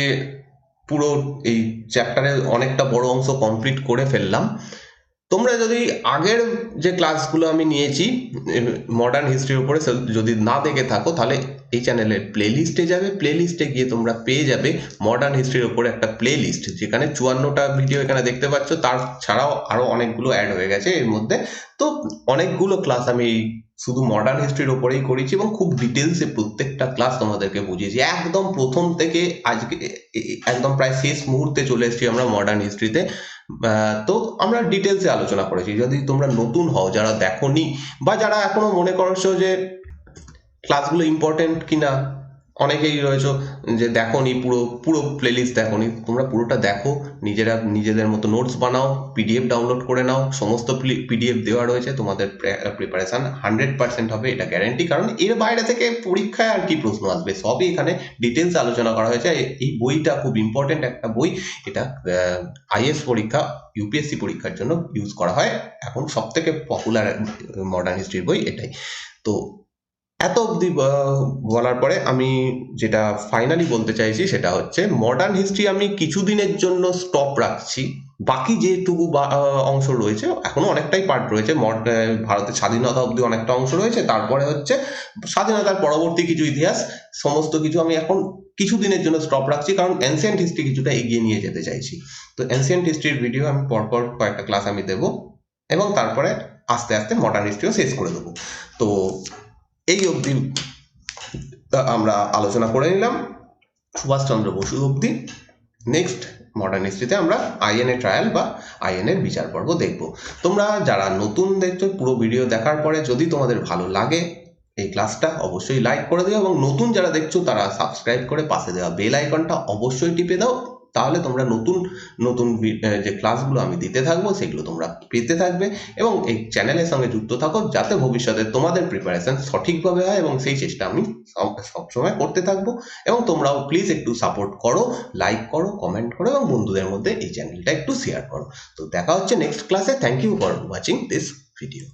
পুরো এই চ্যাপ্টারের অনেকটা বড় অংশ কমপ্লিট করে ফেললাম। তোমরা যদি আগের যে ক্লাসগুলো আমি নিয়েছি মডার্ন হিস্ট্রির উপরে যদি না দেখে থাকো, তাহলে এই চ্যানেলের প্লে লিস্টে যাবে, প্লে লিস্টে গিয়ে তোমরা পেয়ে যাবে মডার্ন হিস্ট্রির উপরে একটা প্লে লিস্ট, যেখানে 54টা ভিডিও এখানে দেখতে পাচ্ছ। তার ছাড়াও আরো অনেকগুলো অ্যাড হয়ে গেছে এর মধ্যে। তো অনেকগুলো ক্লাস আমি শুধু মডার্ন হিস্ট্রির ওপরেই করেছি এবং খুব ডিটেলসে প্রত্যেকটা ক্লাস তোমাদেরকে বুঝিয়েছি, একদম প্রথম থেকে আজকে একদম প্রায় শেষ মুহূর্তে চলে এসেছি আমরা মডার্ন হিস্ট্রিতে। তো আমরা ডিটেলসে আলোচনা করেছি। যদি তোমরা নতুন হও, যারা দেখোনি বা যারা এখনো মনে করছো যে ক্লাসগুলো ইম্পর্টেন্ট কিনা, অনেকেই রয়েছে যে দেখোনি, পুরো পুরো প্লেলিস্ট দেখোনি, তোমরা পুরোটা দেখো, নিজেদের মতো নোটস বানাও, পিডিএফ ডাউনলোড করে নাও। সমস্ত পিডিএফ দেওয়া রয়েছে, তোমাদের প্রিপারেশন 100% হবে, এটা গ্যারেন্টি। কারণ এর বাইরে থেকে পরীক্ষায় আর কি প্রশ্ন আসবে, সবই এখানে ডিটেলস আলোচনা করা হয়েছে। এই বইটা খুব ইম্পর্টেন্ট একটা বই, এটা আইএস পরীক্ষা, ইউপিএসসি পরীক্ষার জন্য ইউজ করা হয় এখন। সব থেকে পপুলার মডার্ন হিস্ট্রির বই এটাই। তো এত অবধি বলার পরে আমি যেটা ফাইনালি বলতে চাইছি সেটা হচ্ছে, মডার্ন হিস্ট্রি আমি কিছুদিনের জন্য স্টপ রাখছি। বাকি যেটুকু অংশ রয়েছে, এখনো অনেকটাই পার্ট রয়েছে, ভারতের স্বাধীনতা অবধি অনেকটা অংশ রয়েছে, তারপরে হচ্ছে স্বাধীনতার পরবর্তী কিছু ইতিহাস, সমস্ত কিছু আমি এখন কিছুদিনের জন্য স্টপ রাখছি, কারণ এনসিয়েন্ট হিস্ট্রি কিছুটা এগিয়ে নিয়ে যেতে চাইছি। তো এনসিয়েন্ট হিস্ট্রির ভিডিও আমি পরপর কয়েকটা ক্লাস আমি দেবো, এবং তারপরে আস্তে আস্তে মডার্ন হিস্ট্রিও শেষ করে দেবো। তো এই অবধি আমরা আলোচনা করে নিলাম সুভাষচন্দ্র বসু অবধি। নেক্সট মডার্ন হিস্ট্রিতে আমরা আইএনএ ট্রায়াল বা আইএনএর বিচার পর্ব দেখব। তোমরা যারা নতুন দেখছো, পুরো ভিডিও দেখার পরে যদি তোমাদের ভালো লাগে এই ক্লাসটা, অবশ্যই লাইক করে দিও, এবং নতুন যারা দেখছো তারা সাবস্ক্রাইব করে পাশে দেওয়া বেল আইকনটা অবশ্যই টিপে দাও। তাহলে তোমরা নতুন নতুন যে ক্লাসগুলো আমি দিতে থাকবো সেগুলো তোমরা পেতে থাকবে, এবং এই চ্যানেলের সঙ্গে যুক্ত থাকো, যাতে ভবিষ্যতে তোমাদের প্রিপারেশন সঠিকভাবে হয়, এবং সেই চেষ্টা আমি সবসময় করতে থাকবো। এবং তোমরাও প্লিজ একটু সাপোর্ট করো, লাইক করো, কমেন্ট করো, এবং বন্ধুদের মধ্যে এই চ্যানেলটা একটু শেয়ার করো। তো দেখা হচ্ছে নেক্সট ক্লাসে। Thank you for watching this video.